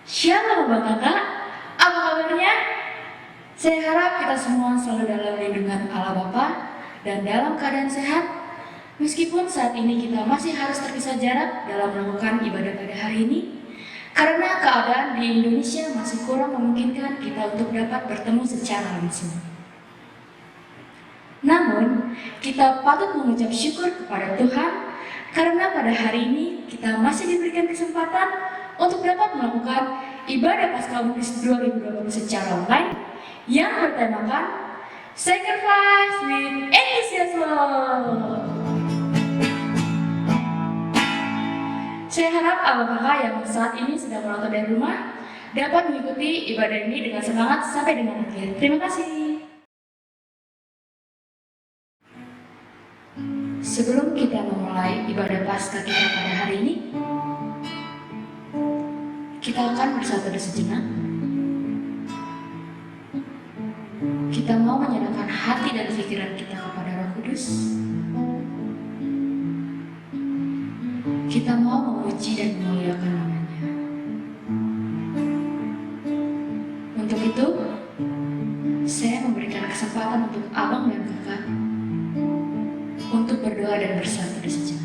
Shalom Bapak Kakak, apa kabarnya? Saya harap kita semua selalu dalam lindungan Allah Bapa dan dalam keadaan sehat. Meskipun saat ini kita masih harus terpisah jarak dalam melakukan ibadah pada hari ini, karena keadaan di Indonesia masih kurang memungkinkan kita untuk dapat bertemu secara langsung. Namun, kita patut mengucap syukur kepada Tuhan karena pada hari ini kita masih diberikan kesempatan untuk dapat melakukan ibadah Paskah Unis 2020 secara online yang bertemakan Sacrifice with Enthusiasm. Saya harap abang kakak yang saat ini sedang menonton dari rumah dapat mengikuti ibadah ini dengan semangat sampai dengan akhir. Terima kasih. Sebelum kita memulai ibadah Paskah kita pada hari ini, kita akan bersatu sejenak. Kita mau menyerahkan hati dan pikiran kita kepada Roh Kudus. Kita mau memuji dan memuliakan nama-Nya. Untuk itu, saya memberikan kesempatan untuk abang dan kakak untuk berdoa dan bersatu sejenak.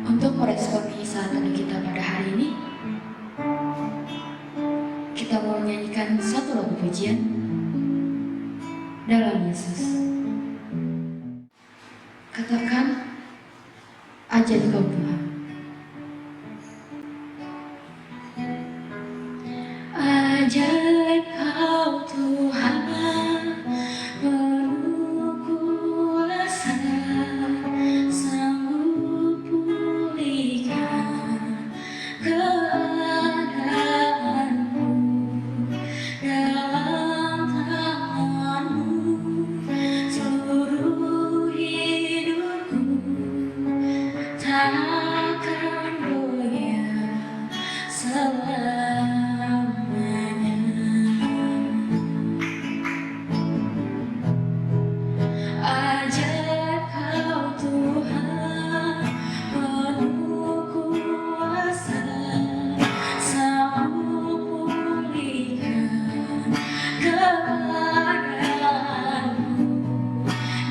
Untuk meresponi saat teduh kita pada hari ini, kita mau menyanyikan satu lagu pujian, Dalam Yesus. Katakan, ajaib Kau Tuhan. Ajaib Kau Tuhan, penuh kuasa, sanggup pulihkan keadaanku. Dalam tangan-Mu seluruh hidupku takkan goyah selamanya. Ajaib Kau Tuhan, penuh kuasa, sanggup pulihkan keadaanku.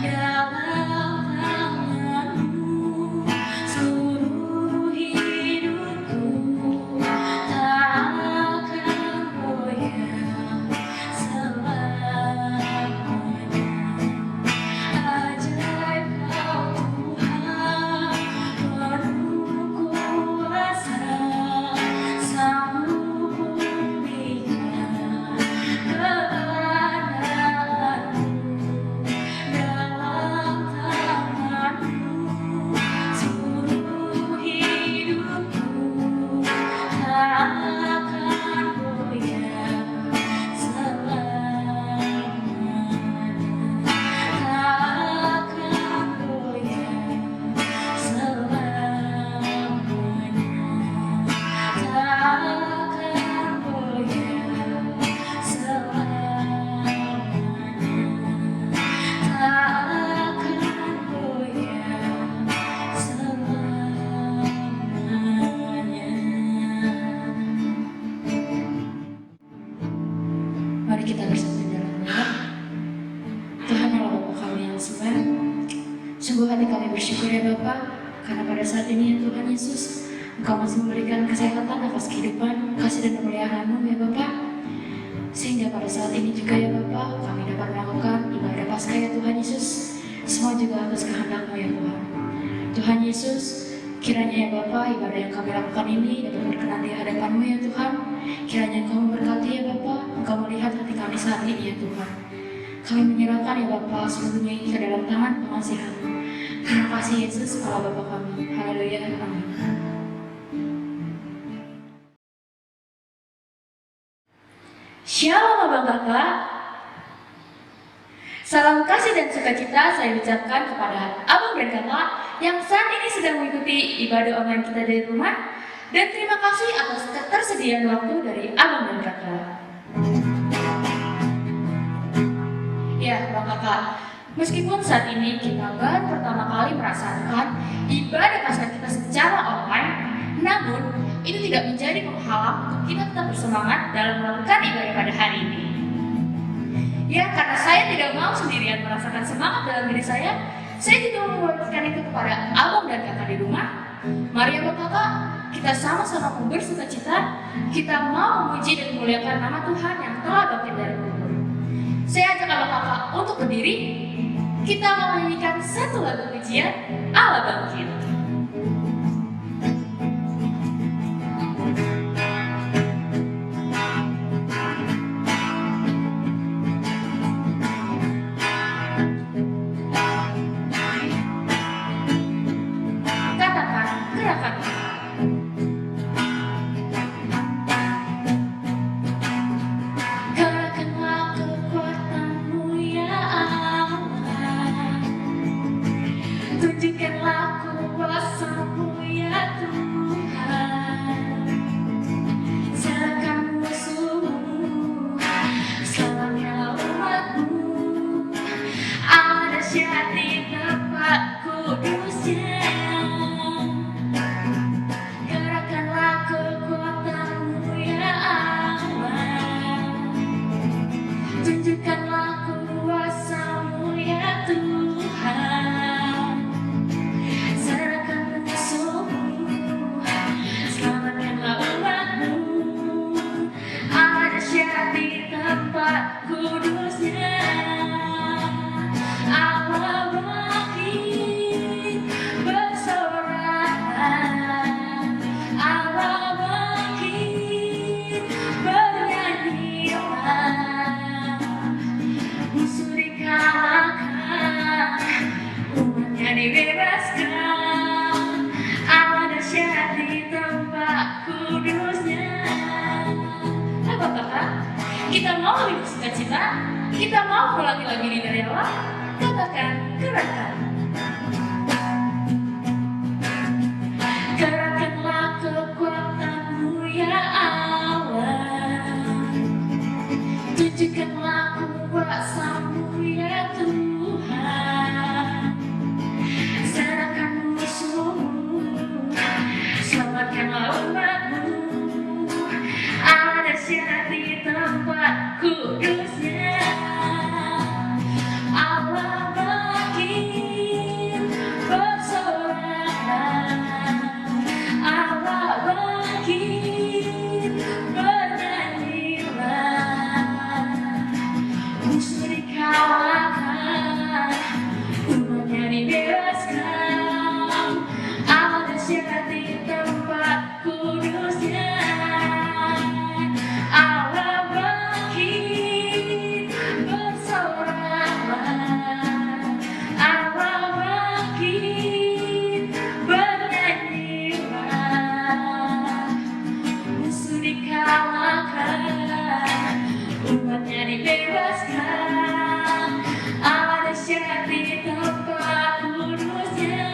Dalam tangan-Mu seluruh hidupku takkan goyah selamanya. Ajaib Kau Tuhan, penuh kuasa, sanggup pulihkan keadaanku. Dalam tangan-Mu seluruh hidupku takkan goyah selamanya. Takkan goyah selamanya. Takkan goyah selamanya. Takkan goyah selamanya. Mari kita bersatu dalam doa. Tuhan Allah Bapa kami yang sembah, sungguh hati kami bersyukur ya Bapa, karena pada saat ini ya Tuhan Yesus, Engkau masih memberikan kesehatan atas kehidupan, kasih dan kemuliaan-Mu ya Bapa. Sehingga pada saat ini juga ya Bapa, kami dapat melakukan ibadah Paskah ya Tuhan Yesus. Semua juga atas kehendak-Mu ya Tuhan. Tuhan Yesus, kiranya ya Bapa, ibadah yang kami lakukan ini dapat berkenan di hadapan-Mu ya Tuhan. Kiranya Engkau memberkati ya Bapa, Engkau melihat hati kami saat ini ya Tuhan. Kami menyerahkan ya Bapa seluruhnya ini ke dalam tangan pengasihan-Mu. Terima kasih Yesus, Allah Bapa kami. Haleluya, amin. Shalom abang kakak. Salam kasih dan sukacita saya ucapkan kepada abang dan kakak yang saat ini sedang mengikuti ibadah online kita dari rumah. Dan terima kasih atas ketersediaan waktu dari abang dan kakak. Ya, Bang Kakak, meskipun saat ini kita baru pertama kali merasakan ibadah Paskah kita secara online, namun itu tidak menjadi penghalang untuk kita tetap bersemangat dalam melakukan ibadah pada hari ini. Ya, karena saya tidak mau sendirian merasakan semangat dalam diri saya juga membagikan itu kepada abang dan kakak di rumah. Mari abang kakak, kita sama-sama bersuka cita, kita mau memuji dan memuliakan nama Tuhan yang telah bangkit dari kubur. Saya ajak abang kakak untuk berdiri, kita mau menyanyikan satu lagu pujian Allah Bangkit. Kita mau lebih bersuka cita, kita mau ulangi lagi ini dari Allah, katakan gerakan. Gerakanlah kekuatan-Mu ya Allah, tunjukkanlah kuasa-Mu ya Tuhan, serahkan musuh-Mu, selamatkanlah umat-Mu, ada syarat di tempat kudusnya. Allah bangkit bersorak, Allah bangkit bernyanyilah, musuh dikalahkan, umatnya dibebaskan, ada syarat di tempat kudusnya. Umatnya dibebaskan, ada syarat di tempat kudusnya,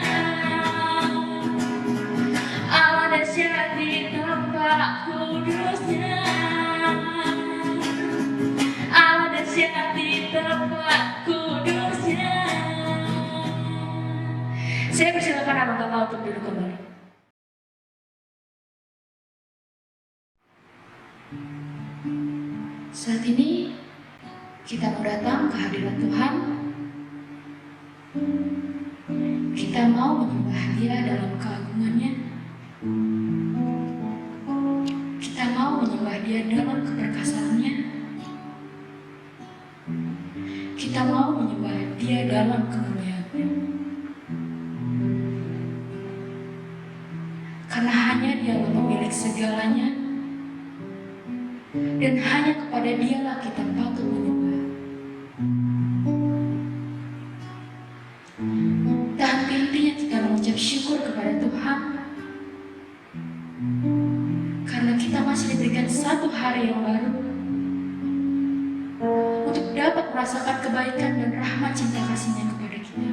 ada syarat di tempat kudusnya, ada syarat di tempat kudusnya. Saya persilakan abang kakak untuk duduk kembali. Saat ini kita mau datang ke hadirat Tuhan. Kita mau menyembah Dia dalam keagungannya. Kita mau menyembah Dia dalam keperkasaannya. Kita mau menyembah Dia dalam kemuliaannya. Karena hanya Dialah pemilik segalanya, dan hanya kepada Dialah kita patut menyembah. Tak henti-hentinya kita mengucap syukur kepada Tuhan, karena kita masih diberikan satu hari yang baru untuk dapat merasakan kebaikan dan rahmat cinta kasih-Nya kepada kita.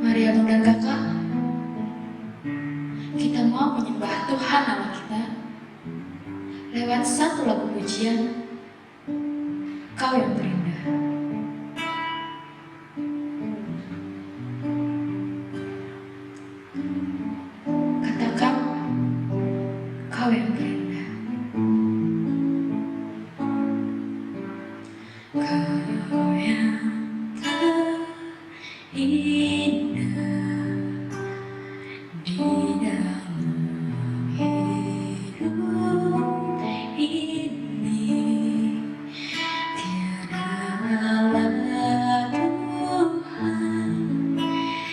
Mari abang dan kakak, kita mau menyembah Tuhan Allah kita lewat satu lagu pujian Kau yang terindah. Katakan, kau yang terindah. Kau yang terindah di dalam hidup ini. Tiada Allah Tuhan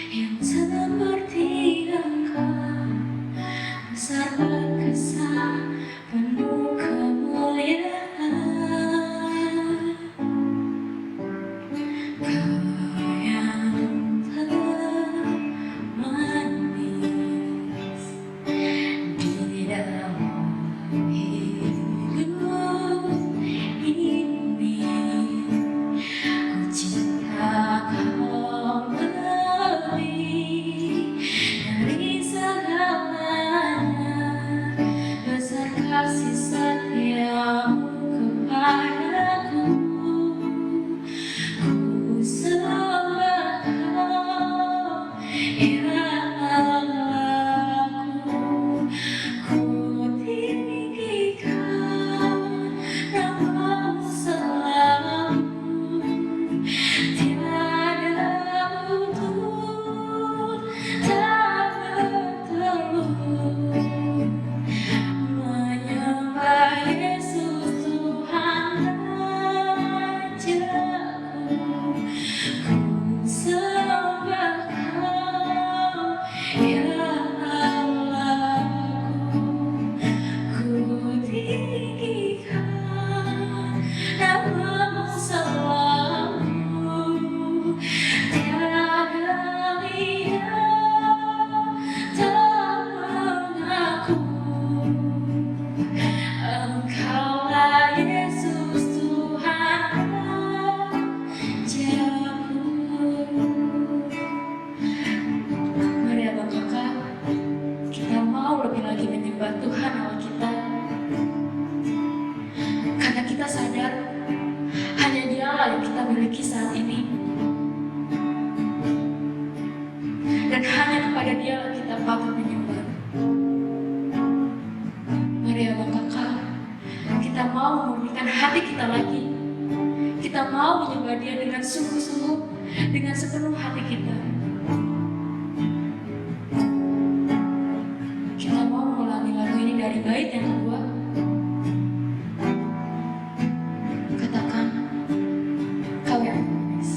yang seperti Engkau, besar perkasa, penuh kemuliaan. Kau yang termanis di dalam hidup ini. Ku cinta Kau lebih dari segalanya, besar kasih setiamu kepadaku. Ku sembah Kau, ya Allahku. Ku tinggikan nama-Mu selalu. Tiada lutut tak bertelut menyembah Yesus Tuhan Rajaku. Ku sembah Kau, ya Allahku. Ku tinggikan nama-Mu selalu. Tiada lidah tak mengaku Engkaulah Yesus Tuhan Rajaku. Mari Abang Kakak, kita mau lebih lagi menyembah Tuhan Allah kita, karena kita sadar hanya Dialah yang kita miliki saat ini, dan hanya kepada Dialah kita patut menyembah. Mari Abang Kakak, kita mau memurnikan hati kita lagi. Kita mau menyembah Dia dengan sungguh-sungguh, dengan sepenuh hati kita. Kita mau mengulangi lagu ini dari bait yang kedua. Katakan, Kau yang manis.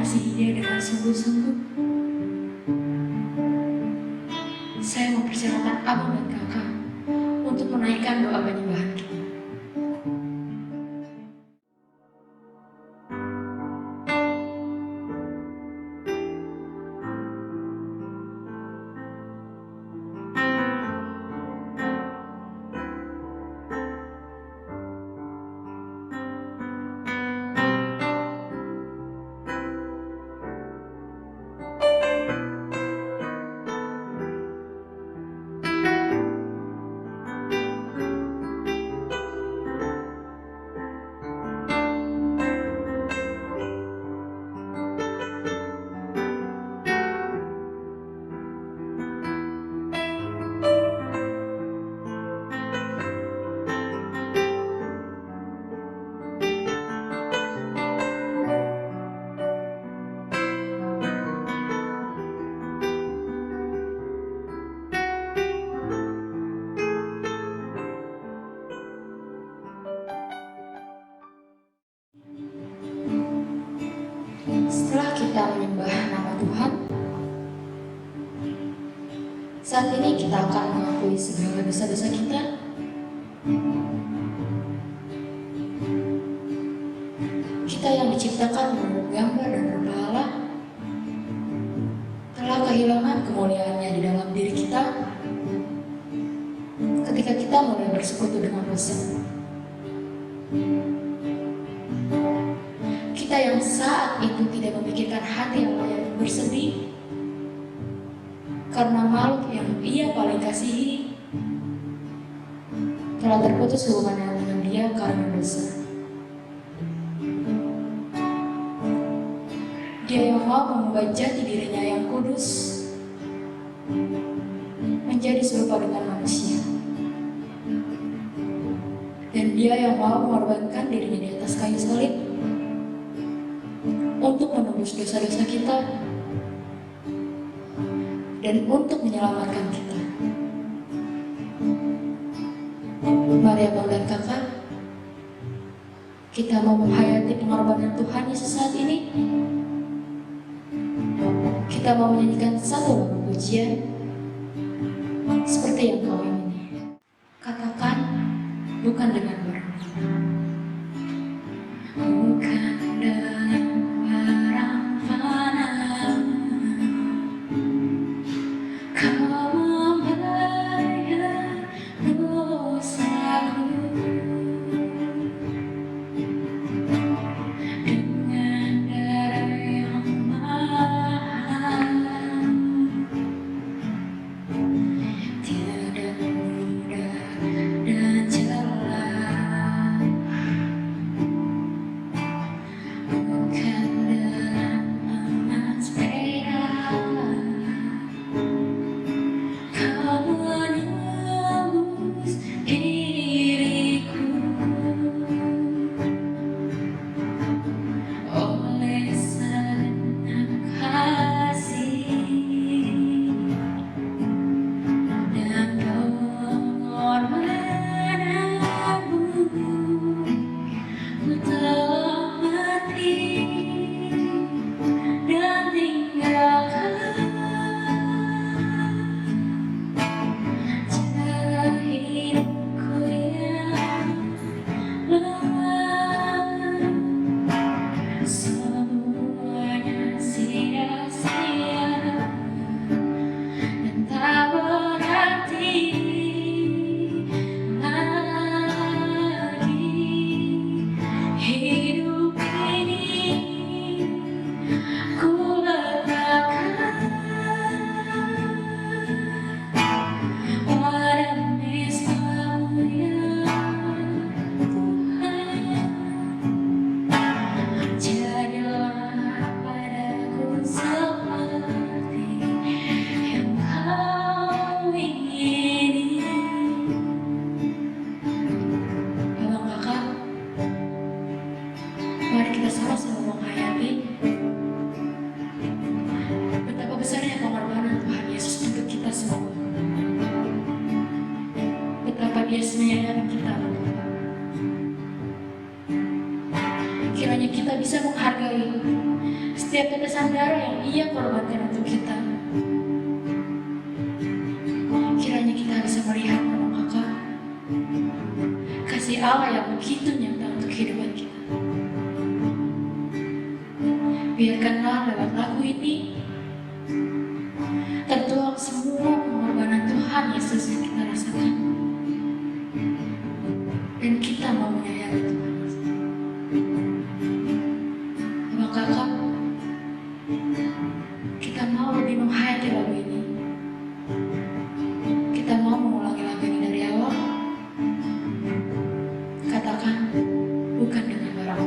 mengasihi dia dengan sungguh-sungguh, saya mempersilakan abang dan kakak untuk menaikkan doa penyembahan kita. Setelah kita menyembah nama Tuhan, saat ini kita akan mengakui segala dosa-dosa kita. Kita yang diciptakan menurut gambar dan rupa Allah telah kehilangan kemuliaannya di dalam diri kita ketika kita mulai bersekutu dengan dosa. Kita yang saat itu tidak memikirkan hati Allah yang bersedih karena makhluk yang Ia paling kasihi telah terputus hubungannya dengan Dia karena dosa. Dia yang mau mengubah jati dirinya yang kudus menjadi serupa dengan manusia, dan Dia yang mau mengorbankan dirinya di atas kayu salib untuk menembus dosa-dosa kita dan untuk menyelamatkan kita. Mari abang dan kakak, kita mau menghayati pengorbanan Tuhan Yesus saat ini. Kita mau menyanyikan satu lagu pujian seperti yang kau ingini. Katakan, bukan dengan barang, bukan dengan barang fana, kau membayar dosaku dengan darah yang mahal. Tiada mudah dan celah kita bisa menghargai setiap tetesan darah yang Ia korbankan untuk kita. Kiranya kita bisa melihat Kakak, kasih Allah yang begitu nyata untuk kehidupan kita. Biarkanlah lewat lagu ini tertuang semua pengorbanan Tuhan Yesus yang kita rasakan, dan kita mau menyayangi Tuhan Yesus. Abang Kakak, kita mau lebih menghayati lagu ini. Kita mau mengulangi lagu ini dari awal. Katakan, bukan dengan barang.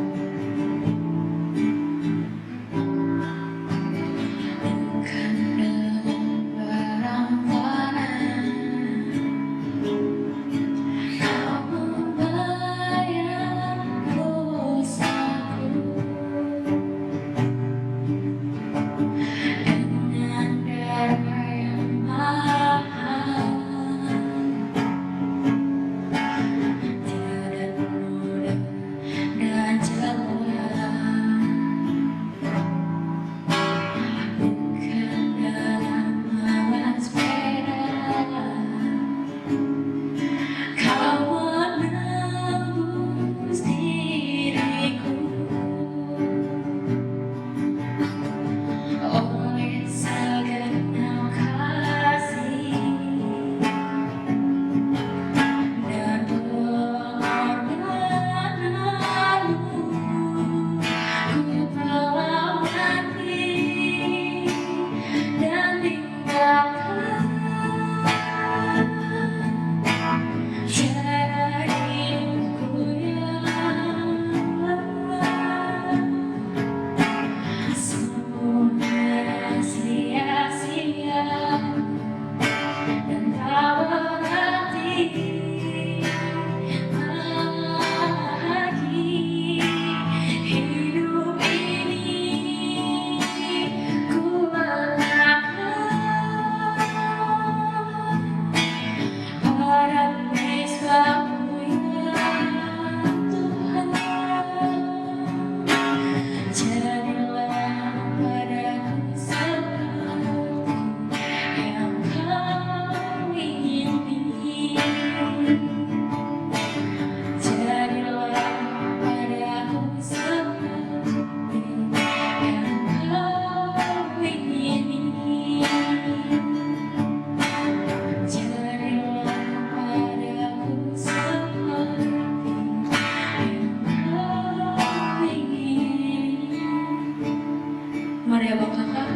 Mari Abang Kakak,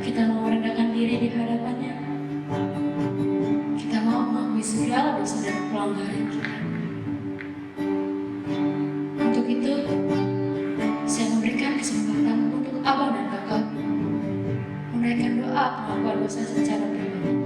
kita mau merendahkan diri di hadapannya. Kita mau mengakui segala dosa dan pelanggaran kita. Untuk itu, saya memberikan kesempatan untuk Abang dan Kakak menaikkan doa pengakuan dosa secara pribadi.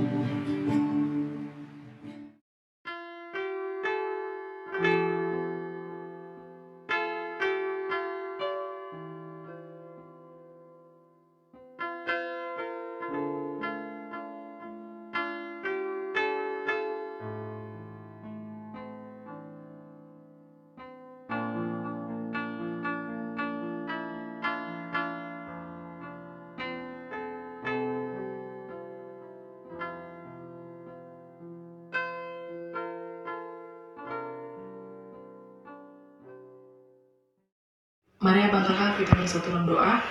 Mari Abang Kakak kita bersatukan doa.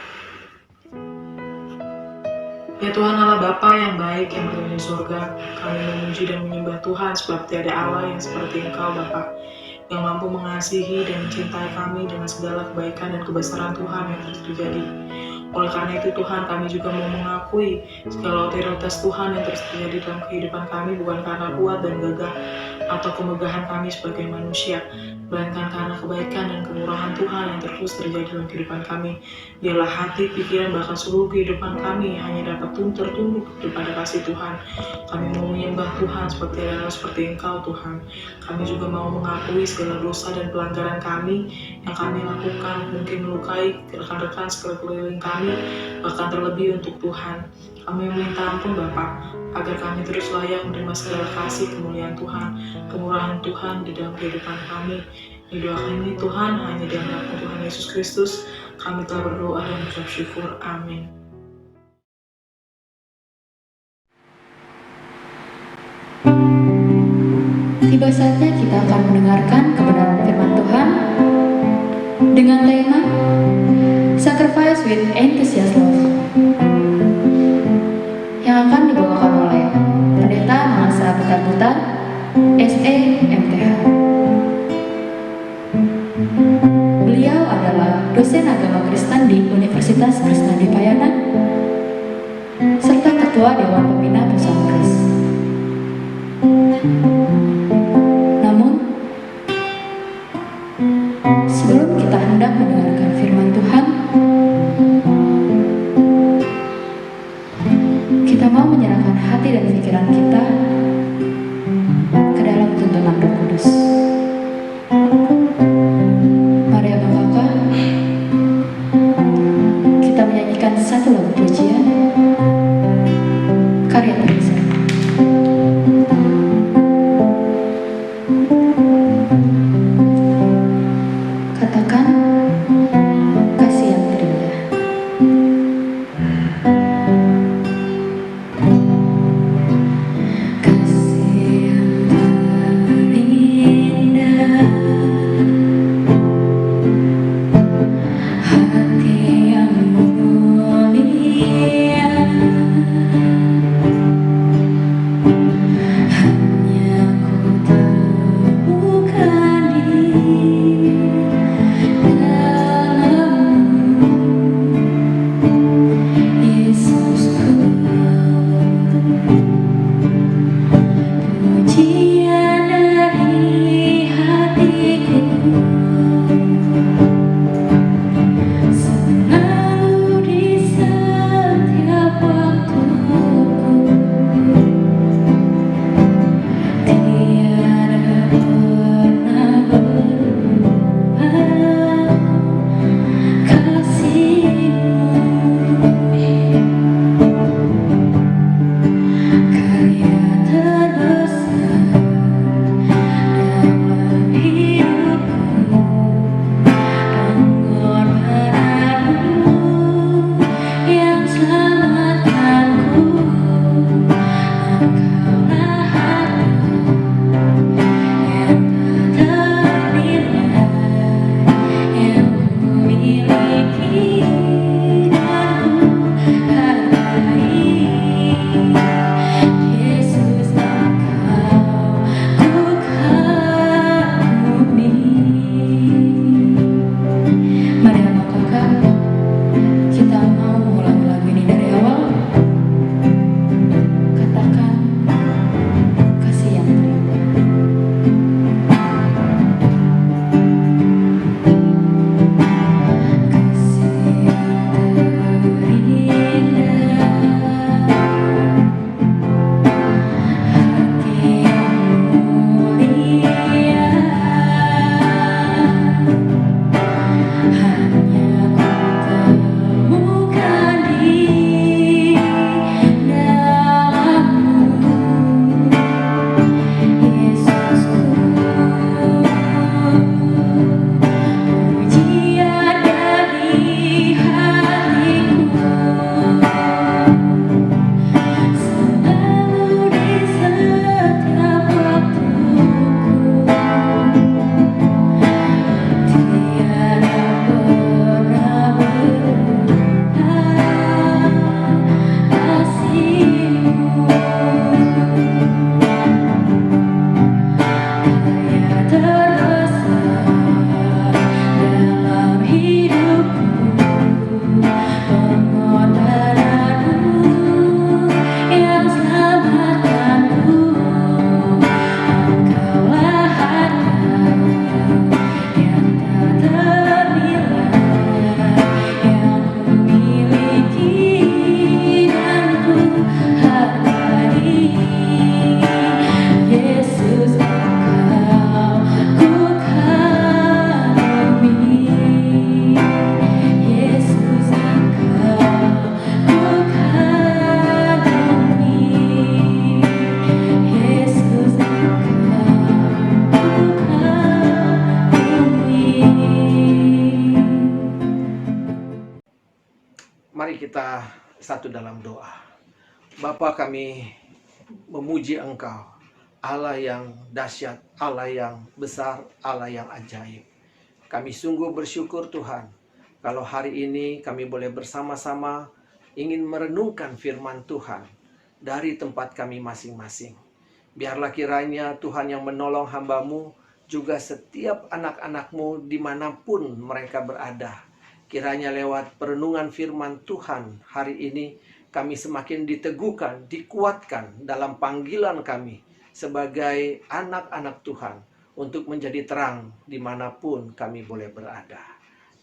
Ya Tuhan Allah Bapa yang baik yang berada di surga, kami memuji dan menyembah Tuhan sebab tiada Allah yang seperti Engkau Bapa, yang mampu mengasihi dan mencintai kami dengan segala kebaikan dan kebesaran Tuhan yang terus terjadi. Oleh karena itu Tuhan, kami juga mau mengakui segala otoritas Tuhan yang terus terjadi dalam kehidupan kami, bukan karena kuat dan gagah atau kemegahan kami sebagai manusia, melainkan karena kebaikan dan kemurahan Tuhan yang terus terjadi dalam kehidupan kami. Dialah hati, pikiran, bahkan seluruh kehidupan kami hanya dapat tertunduk kepada kasih Tuhan. Kami mau menyembah Tuhan seperti Engkau Tuhan. Kami juga mau mengakui segala dosa dan pelanggaran kami yang kami lakukan, mungkin melukai rekan-rekan sekeliling kami, bahkan terlebih untuk Tuhan. Kami meminta ampun Bapa agar kami terus layak menerima segala kasih kemuliaan Tuhan, kemurahan Tuhan di dalam kehidupan kami. Ini doa kami Tuhan, hanya di dalam nama Tuhan Yesus Kristus, kami telah berdoa dan mengucap syukur. Amin. Tiba saatnya kita akan mendengarkan kebenaran firman Tuhan dengan tema Sacrifice with Enthusiast Love yang akan dibawakan oleh Pendeta Mangasa Putar-Putar, SEMTH. Beliau adalah dosen agama Kristen di Universitas Kristen di Payana serta Ketua Dewan Pembina Pusat Kris. Namun, sebelum kita hendak mendengarkan firman Tuhan, kita mau menyerahkan hati dan pikiran kita ke dalam tuntunan Roh Kudus. Mari Abang Kakak, kita menyanyikan satu lagu pujian karya Teresa. Katakan kasih yang terindah. Kasih yang terindah, hati yang mulia, hanya ku temukan Mari kita satu dalam doa. Bapa, kami memuji Engkau, Allah yang dahsyat, Allah yang besar, Allah yang ajaib. Kami sungguh bersyukur Tuhan, kalau hari ini kami boleh bersama-sama ingin merenungkan firman Tuhan dari tempat kami masing-masing. Biarlah kiranya Tuhan yang menolong hamba-Mu, juga setiap anak-anak-Mu dimanapun mereka berada. Kiranya lewat perenungan firman Tuhan hari ini, kami semakin diteguhkan, dikuatkan dalam panggilan kami sebagai anak-anak Tuhan untuk menjadi terang dimanapun kami boleh berada.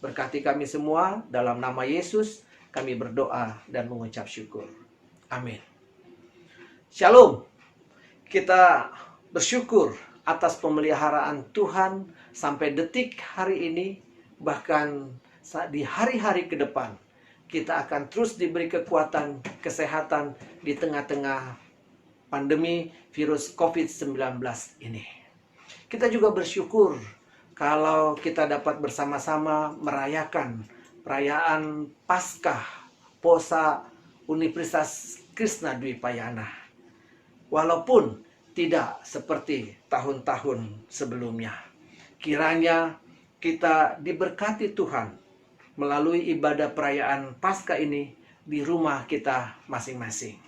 Berkati kami semua, dalam nama Yesus kami berdoa dan mengucap syukur. Amin. Shalom. Kita bersyukur atas pemeliharaan Tuhan sampai detik hari ini, bahkan di hari-hari ke depan kita akan terus diberi kekuatan, kesehatan di tengah-tengah pandemi virus COVID-19 ini. Kita juga bersyukur kalau kita dapat bersama-sama merayakan perayaan Paskah Posa Universitas Krishna Dwi Payana. Walaupun tidak seperti tahun-tahun sebelumnya. Kiranya kita diberkati Tuhan melalui ibadah perayaan Paskah ini di rumah kita masing-masing.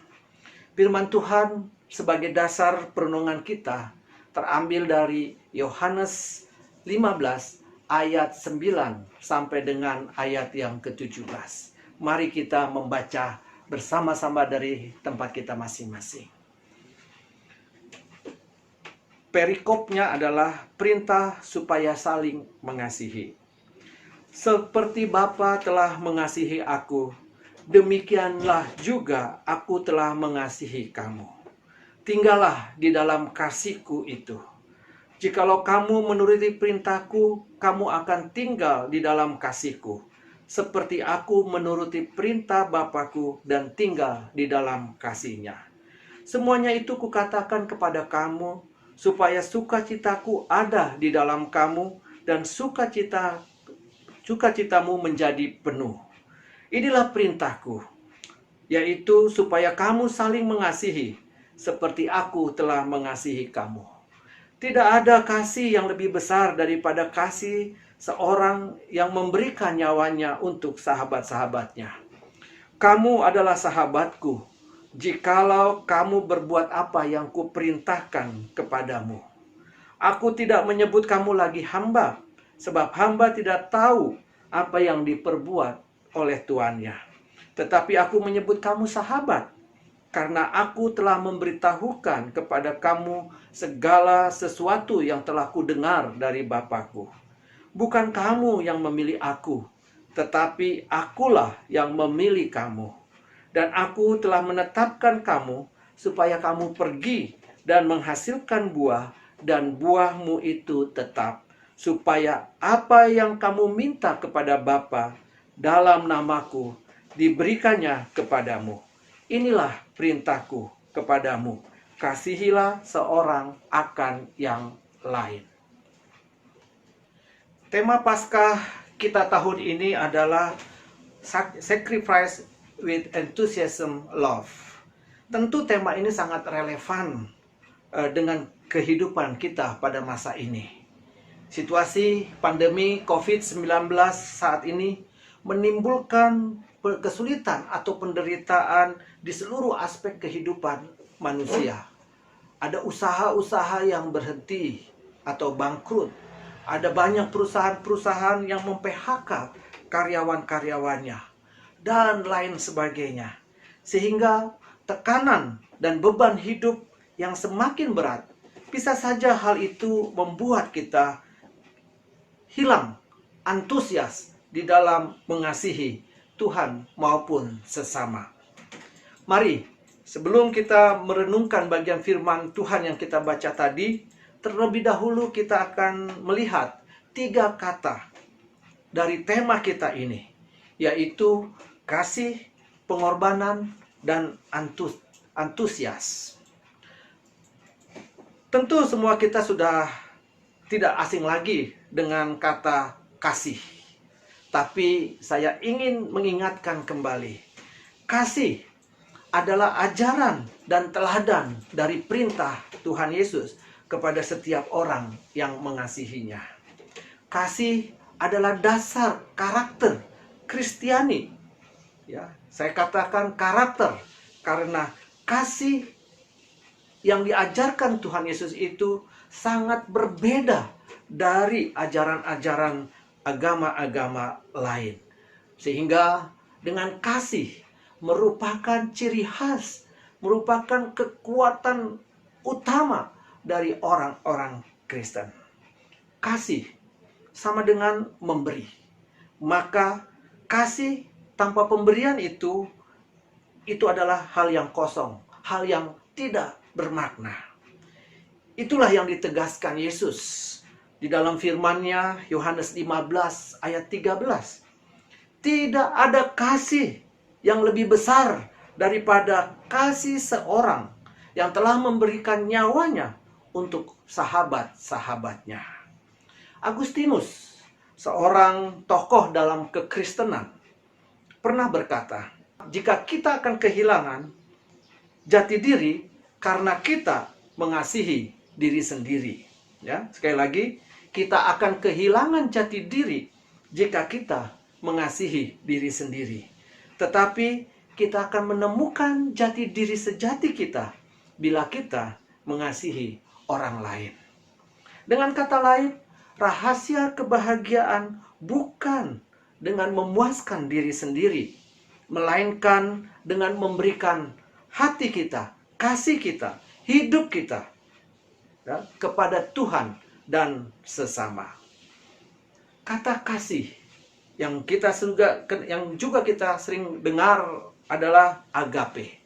Firman Tuhan sebagai dasar perenungan kita terambil dari Yohanes 15 ayat 9 sampai dengan ayat yang ke-17. Mari kita membaca bersama-sama dari tempat kita masing-masing. Perikopnya adalah perintah supaya saling mengasihi. Seperti Bapa telah mengasihi aku, demikianlah juga aku telah mengasihi kamu. Tinggallah di dalam kasihku itu. Jikalau kamu menuruti perintahku, kamu akan tinggal di dalam kasihku, seperti aku menuruti perintah Bapakku dan tinggal di dalam kasihnya. Semuanya itu kukatakan kepada kamu, supaya sukacitaku ada di dalam kamu, dan sukacitamu menjadi penuh. Inilah perintahku, yaitu supaya kamu saling mengasihi, seperti aku telah mengasihi kamu. Tidak ada kasih yang lebih besar daripada kasih seorang yang memberikan nyawanya untuk sahabat-sahabatnya. Kamu adalah sahabatku, jikalau kamu berbuat apa yang kuperintahkan kepadamu. Aku tidak menyebut kamu lagi hamba, sebab hamba tidak tahu apa yang diperbuat oleh tuannya. Tetapi aku menyebut kamu sahabat, karena aku telah memberitahukan kepada kamu segala sesuatu yang telah kudengar dari Bapakku. Bukan kamu yang memilih aku, tetapi akulah yang memilih kamu. Dan aku telah menetapkan kamu supaya kamu pergi dan menghasilkan buah, dan buahmu itu tetap, supaya apa yang kamu minta kepada Bapa dalam namaku diberikannya kepadamu. Inilah perintahku kepadamu, kasihilah seorang akan yang lain. Tema Paskah kita tahun ini adalah Sacrifice with Enthusiasm Love. Tentu tema ini sangat relevan dengan kehidupan kita pada masa ini. Situasi pandemi COVID-19 saat ini menimbulkan kesulitan atau penderitaan di seluruh aspek kehidupan manusia. Ada usaha-usaha yang berhenti atau bangkrut. Ada banyak perusahaan-perusahaan yang mem-PHK karyawan-karyawannya dan lain sebagainya. Sehingga tekanan dan beban hidup yang semakin berat, bisa saja hal itu membuat kita hilang antusias di dalam mengasihi Tuhan maupun sesama. Mari, sebelum kita merenungkan bagian firman Tuhan yang kita baca tadi, terlebih dahulu kita akan melihat 3 kata dari tema kita ini, yaitu kasih, pengorbanan, dan antusias. Tentu semua kita sudah tidak asing lagi dengan kata kasih. Tapi saya ingin mengingatkan kembali Kasih adalah ajaran dan teladan dari perintah Tuhan Yesus kepada setiap orang yang mengasihinya. Kasih adalah dasar karakter Kristiani. Ya, saya katakan karakter karena kasih yang diajarkan Tuhan Yesus itu sangat berbeda dari ajaran-ajaran agama-agama lain. Sehingga dengan kasih merupakan ciri khas, merupakan kekuatan utama dari orang-orang Kristen. Kasih sama dengan memberi. Maka kasih tanpa pemberian itu adalah hal yang kosong, hal yang tidak bermakna. Itulah yang ditegaskan Yesus di dalam firman-Nya Yohanes 15 ayat 13. Tidak ada kasih yang lebih besar daripada kasih seorang yang telah memberikan nyawanya untuk sahabat-sahabatnya. Agustinus, seorang tokoh dalam kekristenan, pernah berkata, jika kita akan kehilangan jati diri karena kita mengasihi diri sendiri. Ya, sekali lagi, kita akan kehilangan jati diri jika kita mengasihi diri sendiri. Tetapi kita akan menemukan jati diri sejati kita bila kita mengasihi orang lain. Dengan kata lain, rahasia kebahagiaan bukan dengan memuaskan diri sendiri, melainkan dengan memberikan hati kita, kasih kita, hidup kita ya, kepada Tuhan dan sesama. Kata kasih yang juga kita sering dengar adalah agape.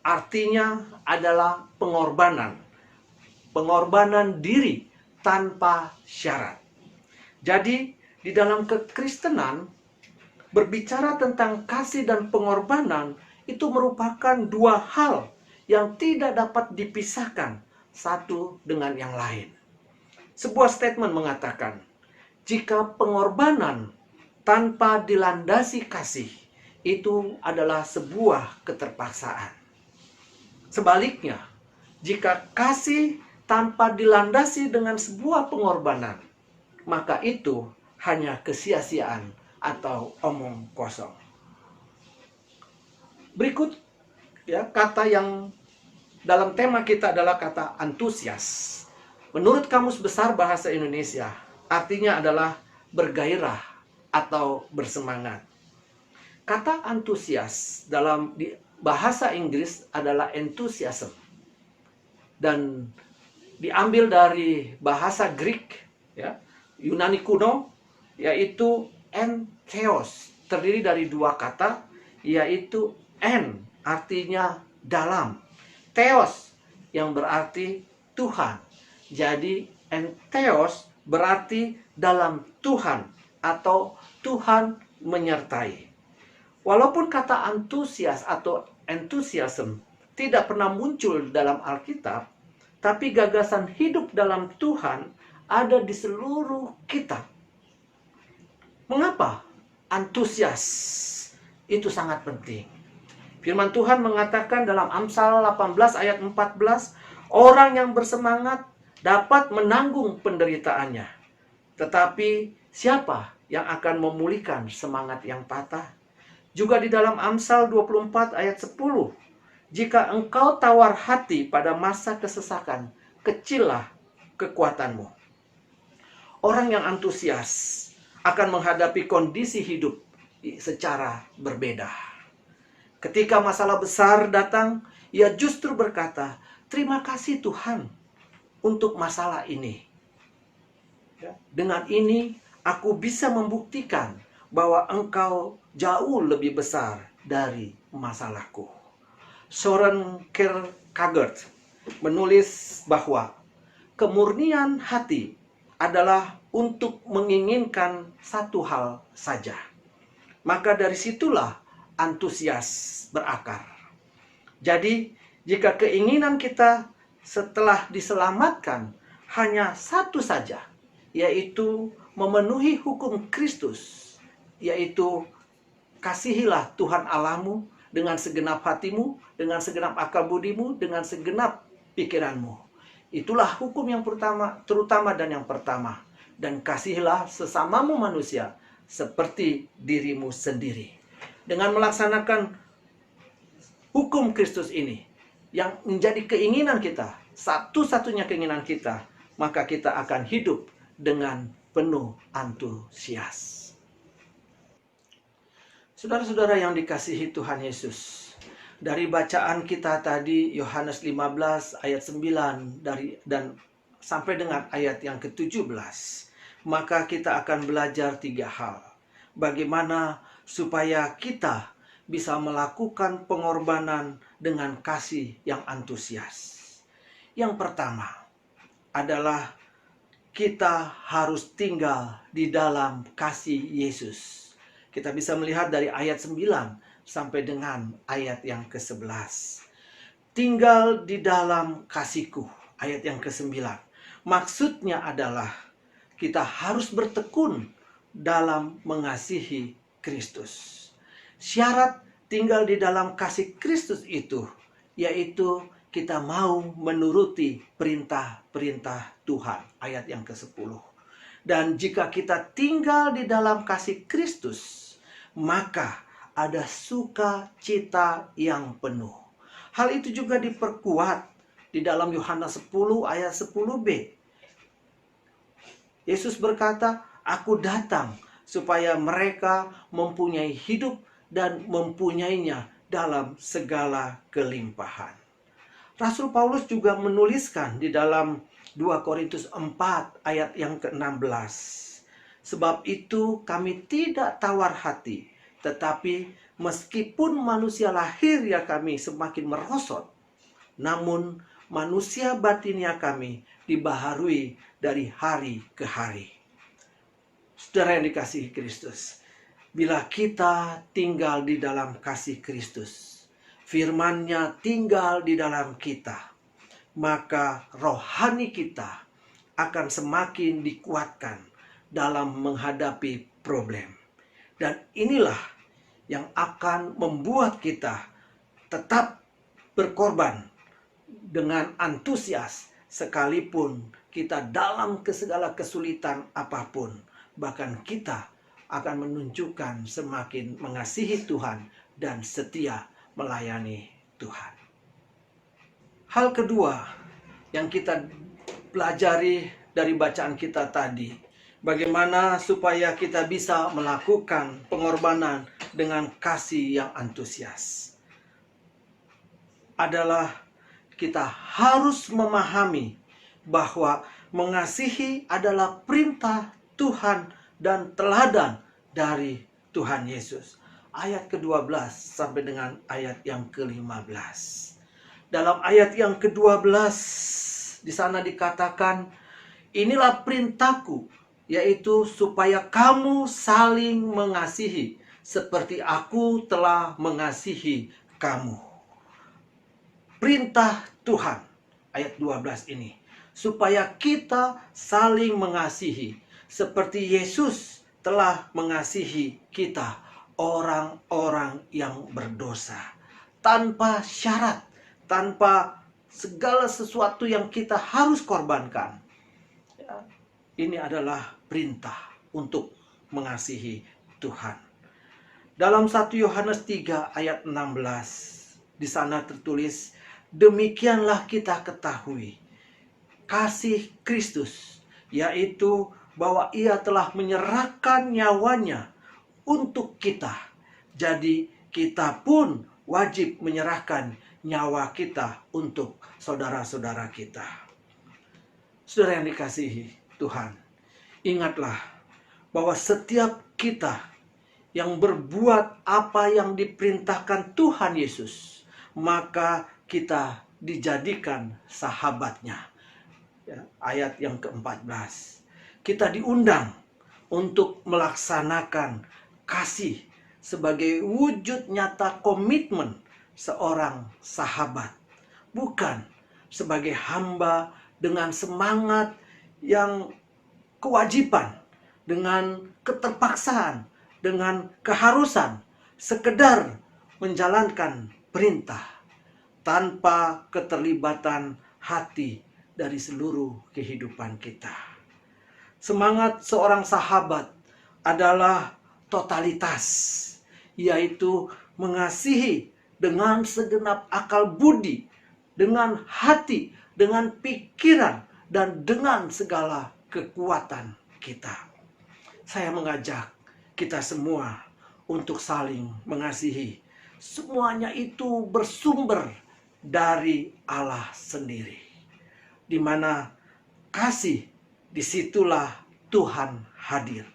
Artinya adalah pengorbanan. Pengorbanan diri tanpa syarat. Jadi di dalam kekristenan berbicara tentang kasih dan pengorbanan itu merupakan dua hal yang tidak dapat dipisahkan satu dengan yang lain. Sebuah statement mengatakan, jika pengorbanan tanpa dilandasi kasih, itu adalah sebuah keterpaksaan. Sebaliknya, jika kasih tanpa dilandasi dengan sebuah pengorbanan, maka itu hanya kesia-siaan atau omong kosong. Berikut ya, kata yang dalam tema kita adalah kata antusias. Menurut Kamus Besar Bahasa Indonesia, artinya adalah bergairah atau bersemangat. Kata antusias dalam bahasa Inggris adalah enthusiasm. Dan diambil dari bahasa Greek, ya, Yunani kuno, yaitu entheos, terdiri dari dua kata, yaitu en, artinya dalam, theos, yang berarti Tuhan. Jadi entheos berarti dalam Tuhan atau Tuhan menyertai. Walaupun kata antusias atau enthusiasm tidak pernah muncul dalam Alkitab, tapi gagasan hidup dalam Tuhan ada di seluruh kitab. Mengapa antusias itu sangat penting? Firman Tuhan mengatakan dalam Amsal 18 ayat 14, orang yang bersemangat dapat menanggung penderitaannya. Tetapi siapa yang akan memulihkan semangat yang patah? Juga di dalam Amsal 24 ayat 10, jika engkau tawar hati pada masa kesesakan, kecillah kekuatanmu. Orang yang antusias akan menghadapi kondisi hidup secara berbeda. Ketika masalah besar datang, ia justru berkata, terima kasih Tuhan untuk masalah ini. Dengan ini, aku bisa membuktikan bahwa engkau jauh lebih besar dari masalahku. Søren Kierkegaard menulis bahwa kemurnian hati adalah untuk menginginkan satu hal saja. Maka dari situlah antusias berakar. Jadi, jika keinginan kita setelah diselamatkan hanya satu saja, yaitu memenuhi hukum Kristus, yaitu kasihilah Tuhan Allahmu dengan segenap hatimu, dengan segenap akal budimu, dengan segenap pikiranmu. Itulah hukum yang terutama dan yang pertama. Dan kasihilah sesamamu manusia seperti dirimu sendiri. Dengan melaksanakan hukum Kristus ini, yang menjadi keinginan kita, satu-satunya keinginan kita, maka kita akan hidup dengan penuh antusias. Saudara-saudara yang dikasihi Tuhan Yesus, dari bacaan kita tadi Yohanes 15 ayat 9 dan sampai dengan ayat yang ke-17, maka kita akan belajar 3 hal. Bagaimana supaya kita bisa melakukan pengorbanan dengan kasih yang antusias. Yang pertama adalah kita harus tinggal di dalam kasih Yesus. Kita bisa melihat dari ayat 9 sampai dengan ayat yang ke-11. Tinggal di dalam kasihku, ayat yang ke-9. Maksudnya adalah kita harus bertekun dalam mengasihi Kristus. Syarat tinggal di dalam kasih Kristus itu, yaitu kita mau menuruti perintah-perintah Tuhan. Ayat yang ke-10. Dan jika kita tinggal di dalam kasih Kristus, maka ada sukacita yang penuh. Hal itu juga diperkuat di dalam Yohanes 10 ayat 10b. Yesus berkata, "Aku datang supaya mereka mempunyai hidup dan mempunyainya dalam segala kelimpahan." Rasul Paulus juga menuliskan di dalam 2 Korintus 4 ayat yang ke-16. "Sebab itu kami tidak tawar hati, tetapi meskipun manusia lahirnya kami semakin merosot, namun manusia batinnya kami dibaharui dari hari ke hari." Saudara yang dikasihi Kristus, bila kita tinggal di dalam kasih Kristus, firman-Nya tinggal di dalam kita, maka rohani kita akan semakin dikuatkan dalam menghadapi problem. Dan inilah yang akan membuat kita tetap berkorban dengan antusias sekalipun kita dalam segala kesulitan apapun. Bahkan kita akan menunjukkan semakin mengasihi Tuhan dan setia melayani Tuhan. Hal kedua yang kita pelajari dari bacaan kita tadi, bagaimana supaya kita bisa melakukan pengorbanan dengan kasih yang antusias, adalah kita harus memahami bahwa mengasihi adalah perintah Tuhan dan teladan dari Tuhan Yesus. Ayat ke-12 sampai dengan ayat yang ke-15. Dalam ayat yang ke-12 di sana dikatakan, "Inilah perintahku, yaitu supaya kamu saling mengasihi seperti aku telah mengasihi kamu." Perintah Tuhan ayat 12 ini, supaya kita saling mengasihi seperti Yesus telah mengasihi kita, orang-orang yang berdosa, tanpa syarat, tanpa segala sesuatu yang kita harus korbankan. Ini adalah perintah untuk mengasihi Tuhan. Dalam 1 Yohanes 3 ayat 16, di sana tertulis, "Demikianlah kita ketahui kasih Kristus, yaitu bahwa Ia telah menyerahkan nyawanya untuk kita. Jadi kita pun wajib menyerahkan nyawa kita untuk saudara-saudara kita." Saudara yang dikasihi Tuhan, ingatlah bahwa setiap kita yang berbuat apa yang diperintahkan Tuhan Yesus, maka kita dijadikan sahabatnya. Ayat yang ke-14. Kita diundang untuk melaksanakan kasih sebagai wujud nyata komitmen seorang sahabat, bukan sebagai hamba dengan semangat yang kewajiban, dengan keterpaksaan, dengan keharusan, sekedar menjalankan perintah tanpa keterlibatan hati dari seluruh kehidupan kita. Semangat seorang sahabat adalah totalitas, yaitu mengasihi dengan segenap akal budi, dengan hati, dengan pikiran, dan dengan segala kekuatan kita. Saya mengajak kita semua untuk saling mengasihi. Semuanya itu bersumber dari Allah sendiri. Di mana kasih, disitulah Tuhan hadir.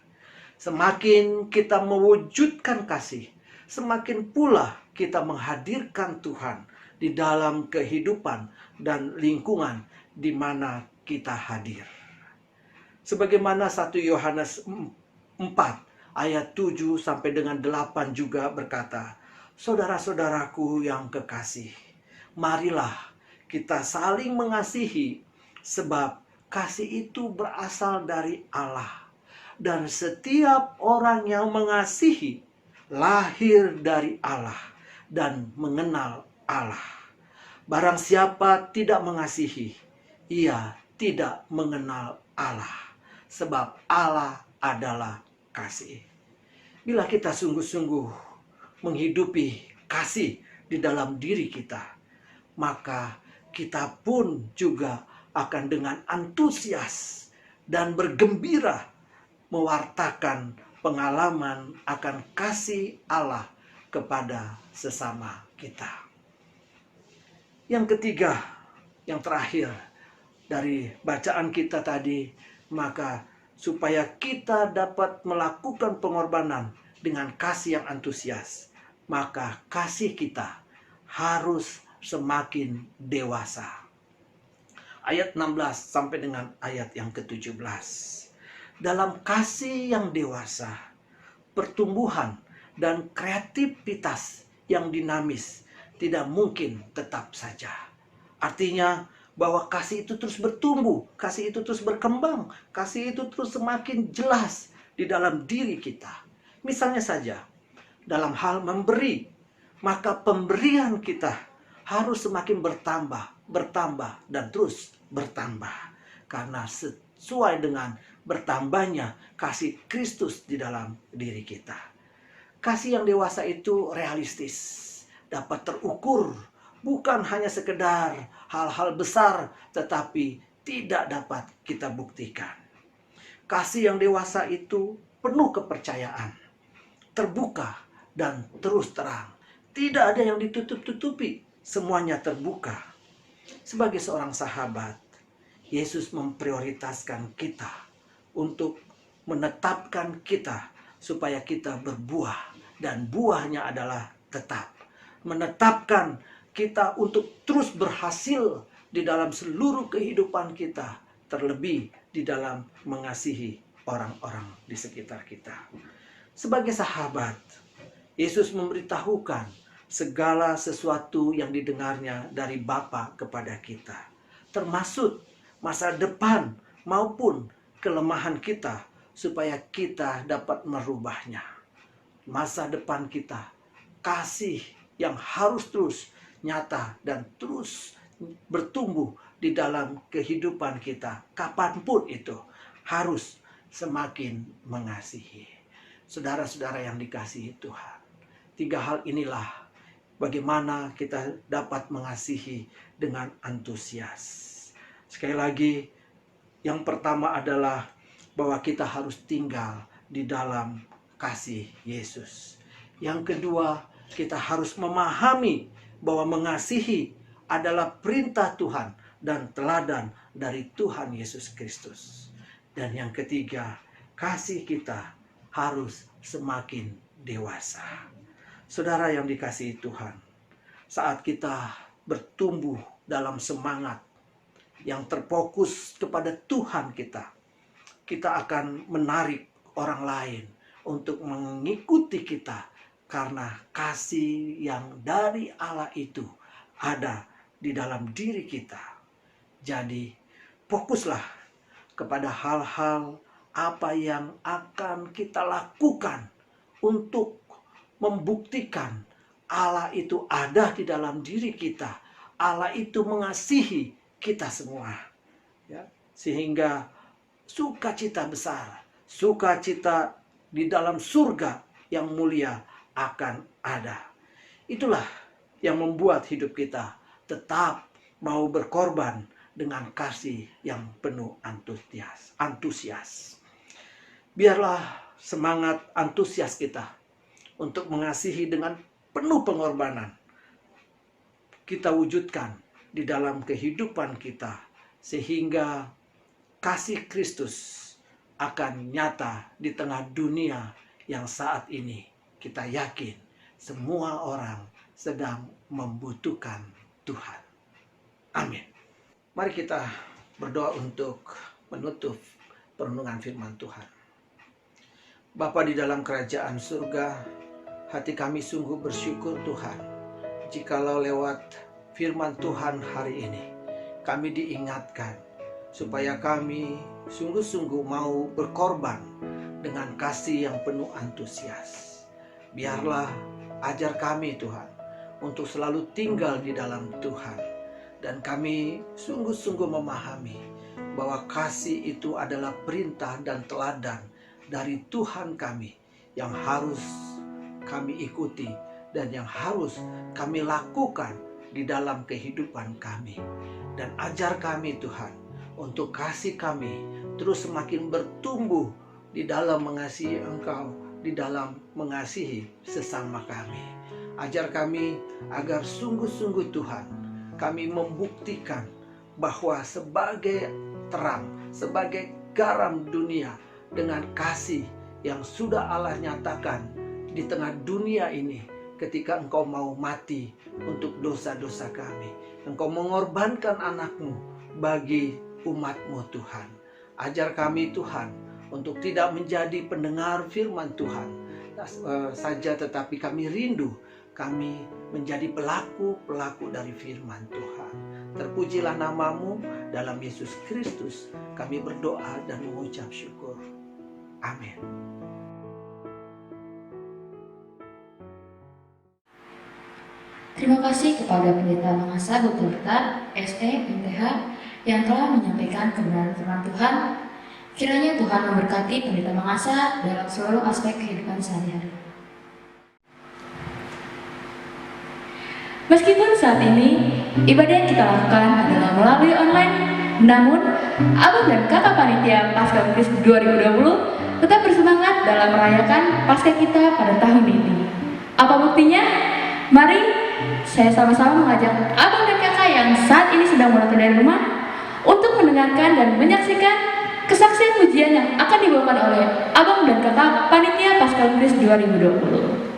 Semakin kita mewujudkan kasih, semakin pula kita menghadirkan Tuhan di dalam kehidupan dan lingkungan di mana kita hadir. Sebagaimana 1 Yohanes 4 ayat 7 sampai dengan 8 juga berkata, saudara-saudaraku yang kekasih, marilah kita saling mengasihi, sebab kasih itu berasal dari Allah. Dan setiap orang yang mengasihi lahir dari Allah dan mengenal Allah. Barang siapa tidak mengasihi, ia tidak mengenal Allah, sebab Allah adalah kasih. Bila kita sungguh-sungguh menghidupi kasih di dalam diri kita, maka kita pun juga akan dengan antusias dan bergembira mewartakan pengalaman akan kasih Allah kepada sesama kita. Yang ketiga, yang terakhir dari bacaan kita tadi, maka supaya kita dapat melakukan pengorbanan dengan kasih yang antusias, maka kasih kita harus semakin dewasa. Ayat 16 sampai dengan ayat yang ke-17. Dalam kasih yang dewasa, pertumbuhan dan kreativitas yang dinamis tidak mungkin tetap saja. Artinya bahwa kasih itu terus bertumbuh, kasih itu terus berkembang, kasih itu terus semakin jelas di dalam diri kita. Misalnya saja, dalam hal memberi, maka pemberian kita harus semakin bertambah, dan terus bertambah. Karena sesuai dengan bertambahnya kasih Kristus di dalam diri kita. Kasih yang dewasa itu realistis, dapat terukur, bukan hanya sekedar hal-hal besar, tetapi tidak dapat kita buktikan. Kasih yang dewasa itu penuh kepercayaan, terbuka dan terus terang. Tidak ada yang ditutup-tutupi, semuanya terbuka. Sebagai seorang sahabat, Yesus memprioritaskan kita untuk menetapkan kita supaya kita berbuah, dan buahnya adalah tetap. Menetapkan kita untuk terus berhasil di dalam seluruh kehidupan kita, terlebih di dalam mengasihi orang-orang di sekitar kita. Sebagai sahabat, Yesus memberitahukan segala sesuatu yang didengarnya dari Bapa kepada kita, termasuk masa depan maupun kelemahan kita, supaya kita dapat merubahnya. Masa depan kita, kasih yang harus terus nyata dan terus bertumbuh di dalam kehidupan kita, kapanpun itu, harus semakin mengasihi. Saudara-saudara yang dikasihi Tuhan, 3 hal inilah bagaimana kita dapat mengasihi dengan antusias. Sekali lagi, yang pertama adalah bahwa kita harus tinggal di dalam kasih Yesus. Yang kedua, kita harus memahami bahwa mengasihi adalah perintah Tuhan dan teladan dari Tuhan Yesus Kristus. Dan yang ketiga, kasih kita harus semakin dewasa. Saudara yang dikasihi Tuhan, saat kita bertumbuh dalam semangat yang terfokus kepada Tuhan kita akan menarik orang lain untuk mengikuti kita, karena kasih yang dari Allah itu ada di dalam diri kita. Jadi fokuslah kepada hal-hal apa yang akan kita lakukan untuk membuktikan Allah itu ada di dalam diri kita. Allah itu mengasihi kita semua. Ya, sehingga sukacita besar, sukacita di dalam surga yang mulia akan ada. Itulah yang membuat hidup kita tetap mau berkorban dengan kasih yang penuh antusias. Biarlah semangat antusias kita untuk mengasihi dengan penuh pengorbanan kita wujudkan di dalam kehidupan kita, sehingga kasih Kristus akan nyata di tengah dunia yang saat ini kita yakin semua orang sedang membutuhkan Tuhan. Amin. Mari kita berdoa untuk menutup perenungan firman Tuhan. Bapa di dalam kerajaan surga, hati kami sungguh bersyukur Tuhan, jikalau lewat firman Tuhan hari ini kami diingatkan supaya kami sungguh-sungguh mau berkorban dengan kasih yang penuh antusias. Biarlah ajar kami Tuhan untuk selalu tinggal di dalam Tuhan, dan kami sungguh-sungguh memahami bahwa kasih itu adalah perintah dan teladan dari Tuhan kami yang harus kami ikuti dan yang harus kami lakukan di dalam kehidupan kami. Dan ajar kami Tuhan untuk kasih kami terus semakin bertumbuh di dalam mengasihi Engkau, di dalam mengasihi sesama kami. Ajar kami agar sungguh-sungguh Tuhan kami membuktikan bahwa sebagai terang, sebagai garam dunia, dengan kasih yang sudah Allah nyatakan di tengah dunia ini ketika Engkau mau mati untuk dosa-dosa kami. Engkau mengorbankan anakmu bagi umatmu Tuhan. Ajar kami Tuhan untuk tidak menjadi pendengar firman Tuhan saja, tetapi kami rindu kami menjadi pelaku-pelaku dari firman Tuhan. Terpujilah namamu, dalam Yesus Kristus kami berdoa dan mengucap syukur. Amin. Terima kasih kepada Pendeta Mangasa Dr. Betar, SE, MTH, yang telah menyampaikan kebenaran firman Tuhan. Kiranya Tuhan memberkati Pendeta Mangasa dalam seluruh aspek kehidupan sehari-hari. Meskipun saat ini ibadah yang kita lakukan adalah melalui online, namun Abang dan Kakak Panitia Paskah Unkris 2020 tetap bersemangat dalam merayakan Paskah kita pada tahun ini. Apa buktinya? Mari saya sama-sama mengajak Abang dan Kakak yang saat ini sedang menonton dari rumah untuk mendengarkan dan menyaksikan kesaksian pujian yang akan dibawakan oleh Abang dan Kakak Panitia Paskah Unkris 2020.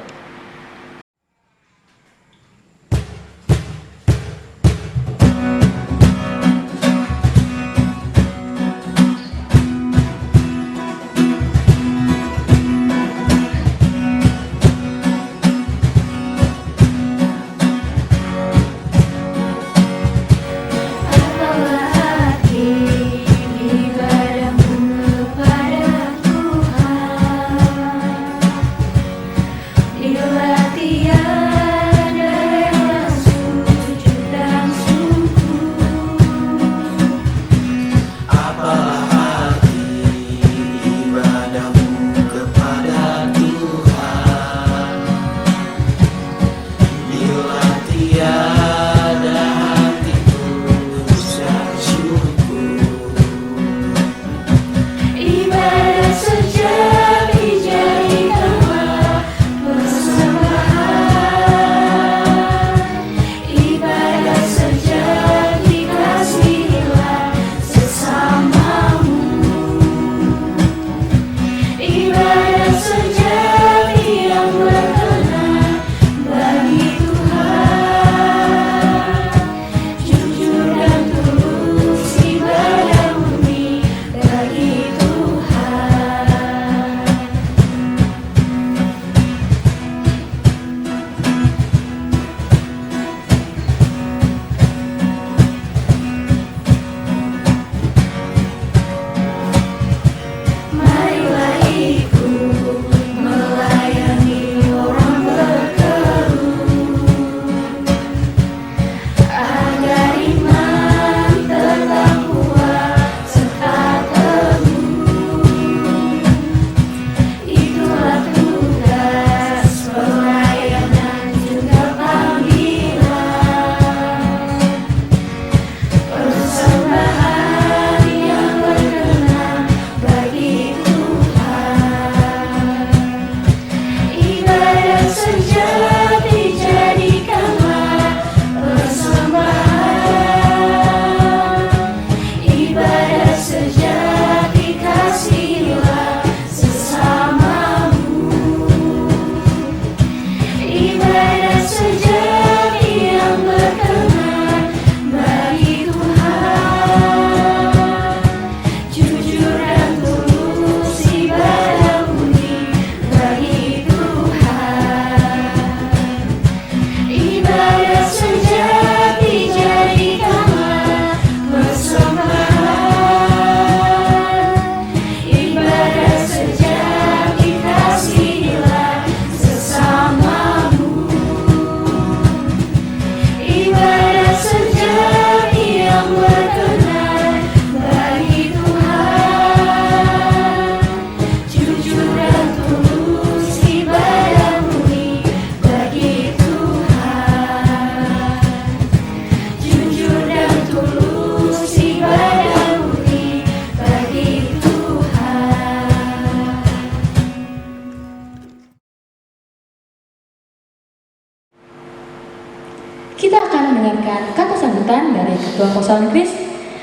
sambutan dari Ketua Pasca Unkris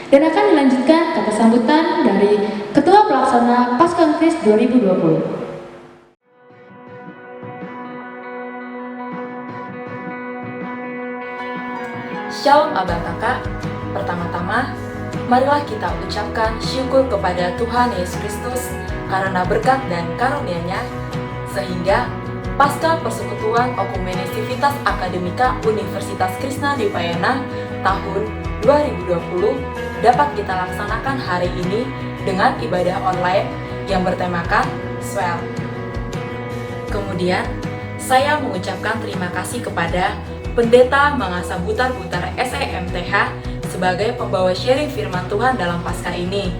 dan akan dilanjutkan kata sambutan dari Ketua Pelaksana Pasca Unkris 2020. Shalom Abang Kakak. Pertama-tama, marilah kita ucapkan syukur kepada Tuhan Yesus Kristus karena berkat dan karunia-Nya, sehingga pasca persekutuan Okumene Civitas Akademika Universitas Krishna Dipayana tahun 2020 dapat kita laksanakan hari ini dengan ibadah online yang bertemakan Swell. Kemudian, saya mengucapkan terima kasih kepada Pendeta Mangasa Butar-Butar SEMTH sebagai pembawa sharing firman Tuhan dalam Paskah ini.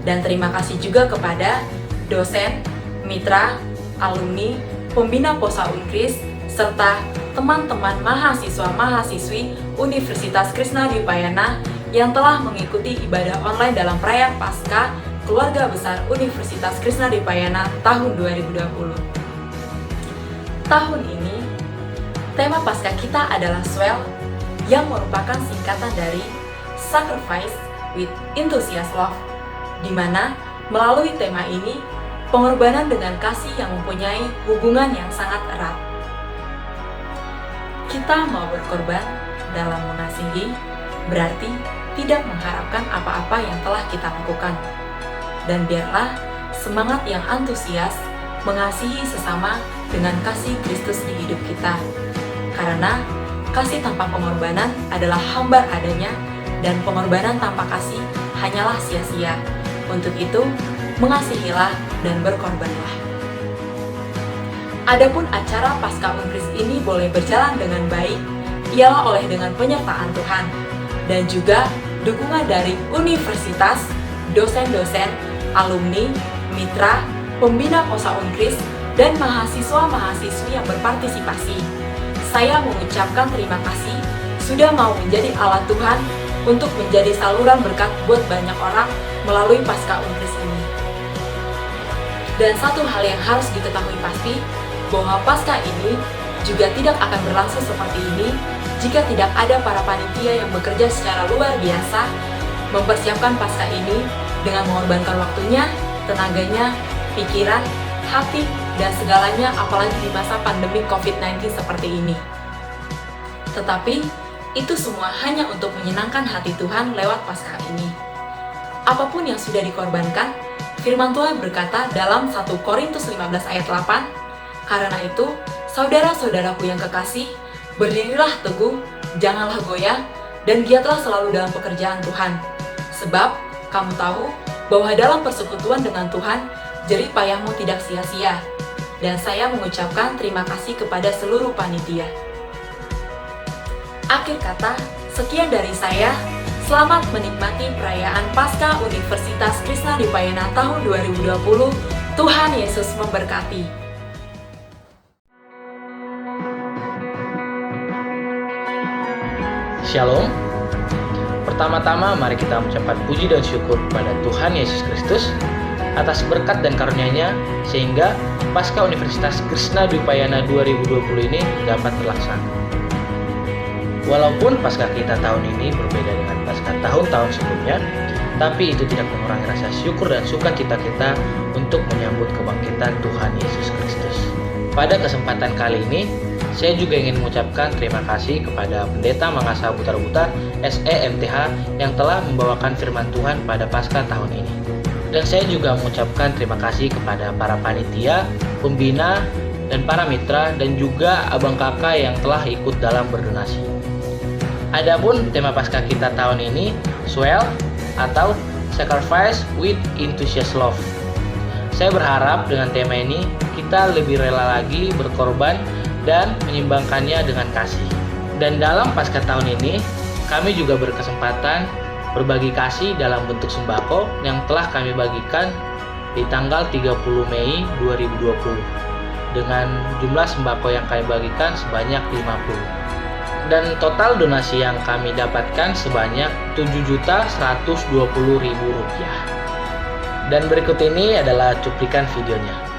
Dan terima kasih juga kepada dosen, mitra, alumni, pembina POSA Unkris, serta teman-teman mahasiswa-mahasiswi Universitas Krishna Dipayana yang telah mengikuti ibadah online dalam perayaan Paskah Keluarga Besar Universitas Krishna Dipayana tahun 2020. Tahun ini, tema Paskah kita adalah Swell, yang merupakan singkatan dari Sacrifice with Enthusiast Love, di mana melalui tema ini, pengorbanan dengan kasih yang mempunyai hubungan yang sangat erat. Kita mau berkorban dalam mengasihi, berarti tidak mengharapkan apa-apa yang telah kita lakukan. Dan biarlah semangat yang antusias mengasihi sesama dengan kasih Kristus di hidup kita. Karena kasih tanpa pengorbanan adalah hambar adanya, dan pengorbanan tanpa kasih hanyalah sia-sia. Untuk itu, mengasihilah dan berkorbanlah. Adapun acara Paskah Unkris ini boleh berjalan dengan baik, ialah oleh dengan penyertaan Tuhan, dan juga dukungan dari universitas, dosen-dosen, alumni, mitra, pembina POSA Unkris, dan mahasiswa-mahasiswi yang berpartisipasi. Saya mengucapkan terima kasih sudah mau menjadi alat Tuhan untuk menjadi saluran berkat buat banyak orang melalui Paskah Unkris ini. Dan satu hal yang harus diketahui pasti, bahwa Paskah ini juga tidak akan berlangsung seperti ini jika tidak ada para panitia yang bekerja secara luar biasa mempersiapkan Paskah ini dengan mengorbankan waktunya, tenaganya, pikiran, hati, dan segalanya, apalagi di masa pandemi COVID-19 seperti ini. Tetapi, itu semua hanya untuk menyenangkan hati Tuhan lewat Paskah ini. Apapun yang sudah dikorbankan, firman Tuhan berkata dalam 1 Korintus 15 ayat 8, "Karena itu, saudara-saudaraku yang kekasih, berdirilah teguh, janganlah goyah, dan giatlah selalu dalam pekerjaan Tuhan. Sebab, kamu tahu bahwa dalam persekutuan dengan Tuhan, jerih payahmu tidak sia-sia." Dan saya mengucapkan terima kasih kepada seluruh panitia. Akhir kata, sekian dari saya. Selamat menikmati perayaan Paskah Universitas Krishna Dipayana tahun 2020. Tuhan Yesus memberkati. Shalom. Pertama-tama mari kita mengucapkan puji dan syukur kepada Tuhan Yesus Kristus atas berkat dan karunia-Nya sehingga Paskah Universitas Krishna Dipayana 2020 ini dapat terlaksana. Walaupun Paskah kita tahun ini berbeda dengan Paskah tahun-tahun sebelumnya, tapi itu tidak mengurangi rasa syukur dan sukacita kita untuk menyambut kebangkitan Tuhan Yesus Kristus. Pada kesempatan kali ini, saya juga ingin mengucapkan terima kasih kepada Pendeta Mangasa Butar-Butar SEMTH yang telah membawakan firman Tuhan pada Paskah tahun ini. Dan saya juga mengucapkan terima kasih kepada para panitia, pembina, dan para mitra, dan juga abang kakak yang telah ikut dalam berdonasi. Adapun tema Paskah kita tahun ini, Swell atau Sacrifice with Enthusiast Love. Saya berharap dengan tema ini kita lebih rela lagi berkorban dan menyimbangkannya dengan kasih. Dan dalam Paskah tahun ini, kami juga berkesempatan berbagi kasih dalam bentuk sembako yang telah kami bagikan di tanggal 30 Mei 2020 dengan jumlah sembako yang kami bagikan sebanyak 50. Dan total donasi yang kami dapatkan sebanyak Rp7.120.000. Dan berikut ini adalah cuplikan videonya.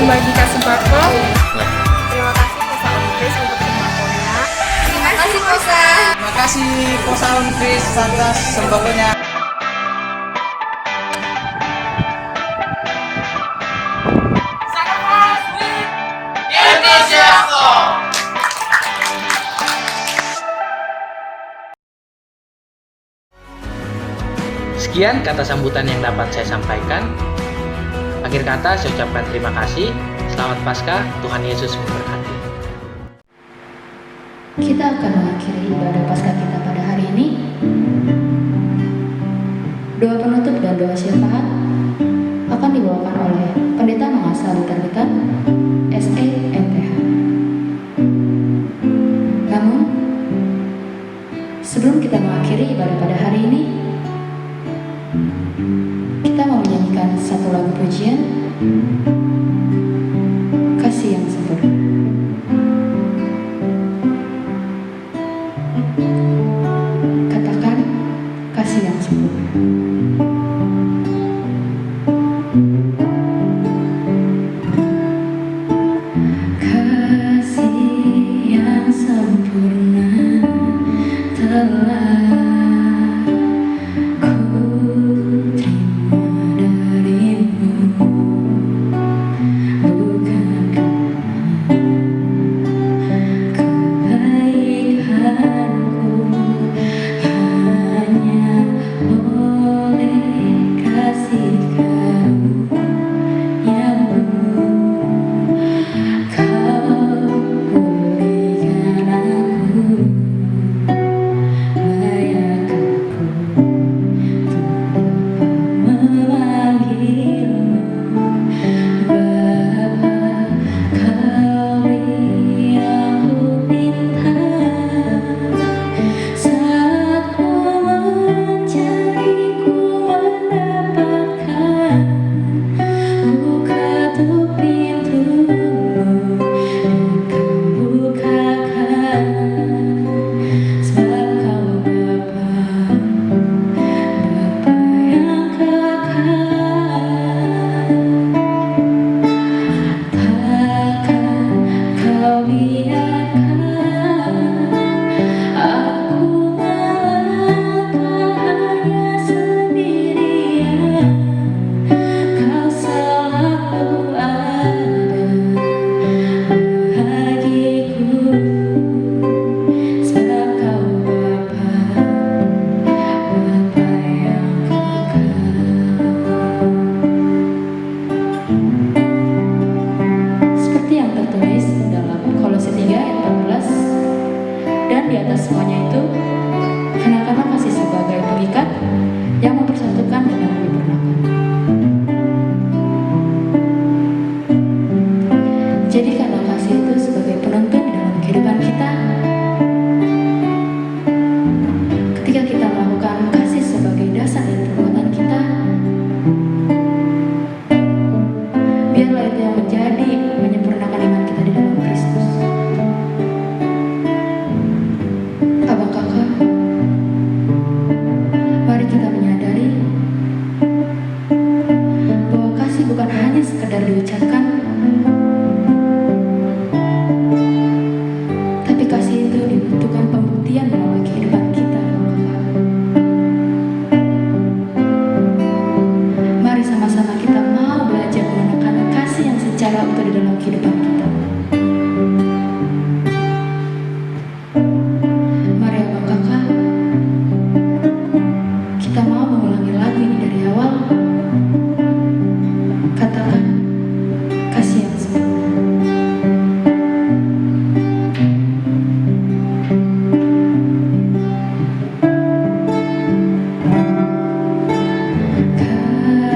membagikan sembako. Terima kasih Kosa Unkris untuk sembakonya. Terima kasih Kosa. Terima kasih Kosa Unkris atas sembakonya. Sekian kata sambutan yang dapat saya sampaikan. Akhir kata saya ucapkan terima kasih. Selamat Paskah, Tuhan Yesus memberkati. Kita akan mengakhiri ibadah Paskah kita pada hari ini. Doa penutup dan doa syafaat akan dibawakan oleh Pendeta Mengasal Terbitan SEMPH. Namun, sebelum kita mengakhiri ibadah pada hari ini, kita mau menyanyikan satu lagu pujian, Kasih yang Sempurna. Katakan kasih yang sempurna. Kasih yang sempurna telah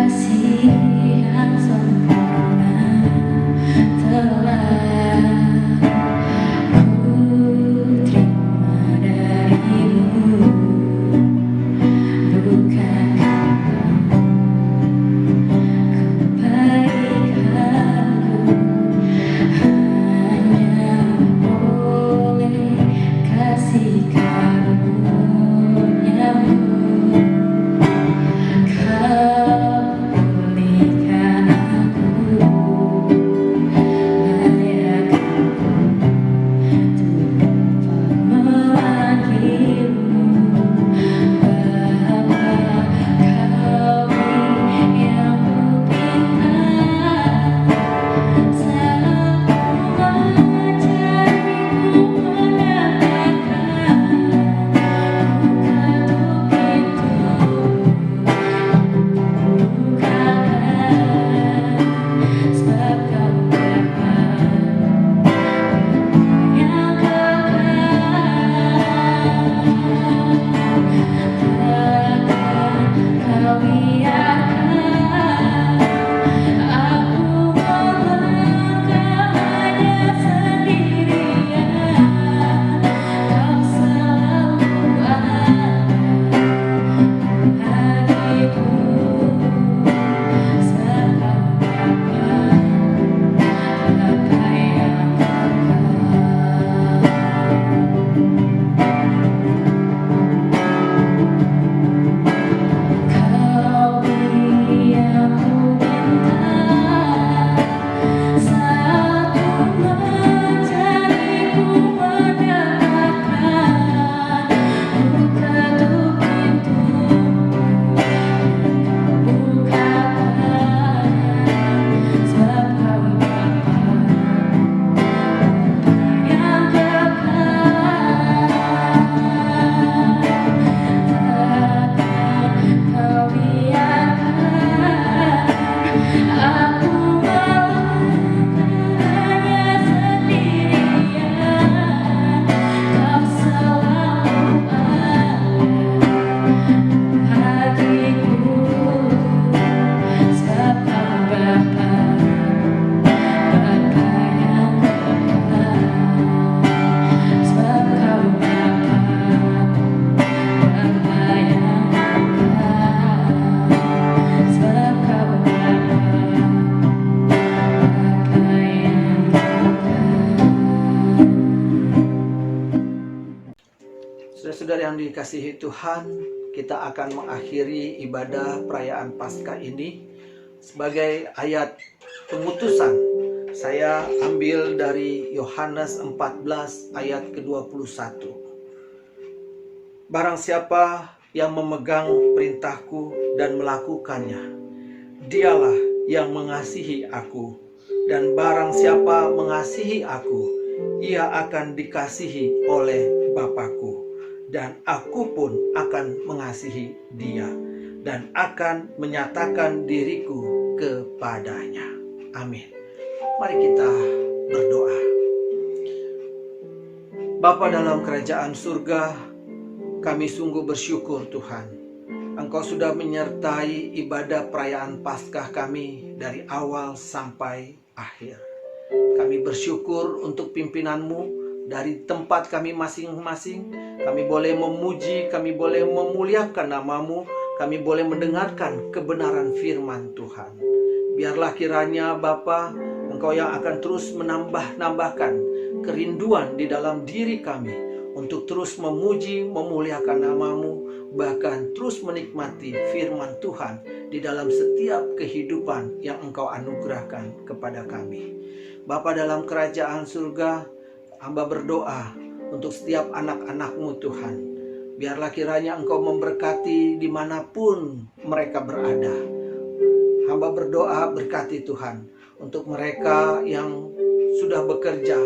kasih yang sempurna telah dikasihi Tuhan, kita akan mengakhiri ibadah perayaan Paskah ini sebagai ayat pengutusan. Saya ambil dari Yohanes 14 ayat ke-21. Barang siapa yang memegang perintahku dan melakukannya, dialah yang mengasihi aku. Dan barang siapa mengasihi aku, ia akan dikasihi oleh Bapa-Ku. Dan aku pun akan mengasihi dia dan akan menyatakan diriku kepadanya. Amin. Mari kita berdoa. Bapa dalam kerajaan surga, kami sungguh bersyukur Tuhan. Engkau sudah menyertai ibadah perayaan Paskah kami dari awal sampai akhir. Kami bersyukur untuk pimpinan-Mu dari tempat kami masing-masing. Kami boleh memuji, kami boleh memuliakan nama-Mu, kami boleh mendengarkan kebenaran firman Tuhan. Biarlah kiranya Bapa, Engkau yang akan terus menambah-nambahkan kerinduan di dalam diri kami untuk terus memuji, memuliakan nama-Mu, bahkan terus menikmati firman Tuhan di dalam setiap kehidupan yang Engkau anugerahkan kepada kami. Bapa dalam kerajaan surga, hamba berdoa untuk setiap anak-anak-Mu Tuhan. Biarlah kiranya Engkau memberkati dimanapun mereka berada. Hamba berdoa berkati Tuhan untuk mereka yang sudah bekerja.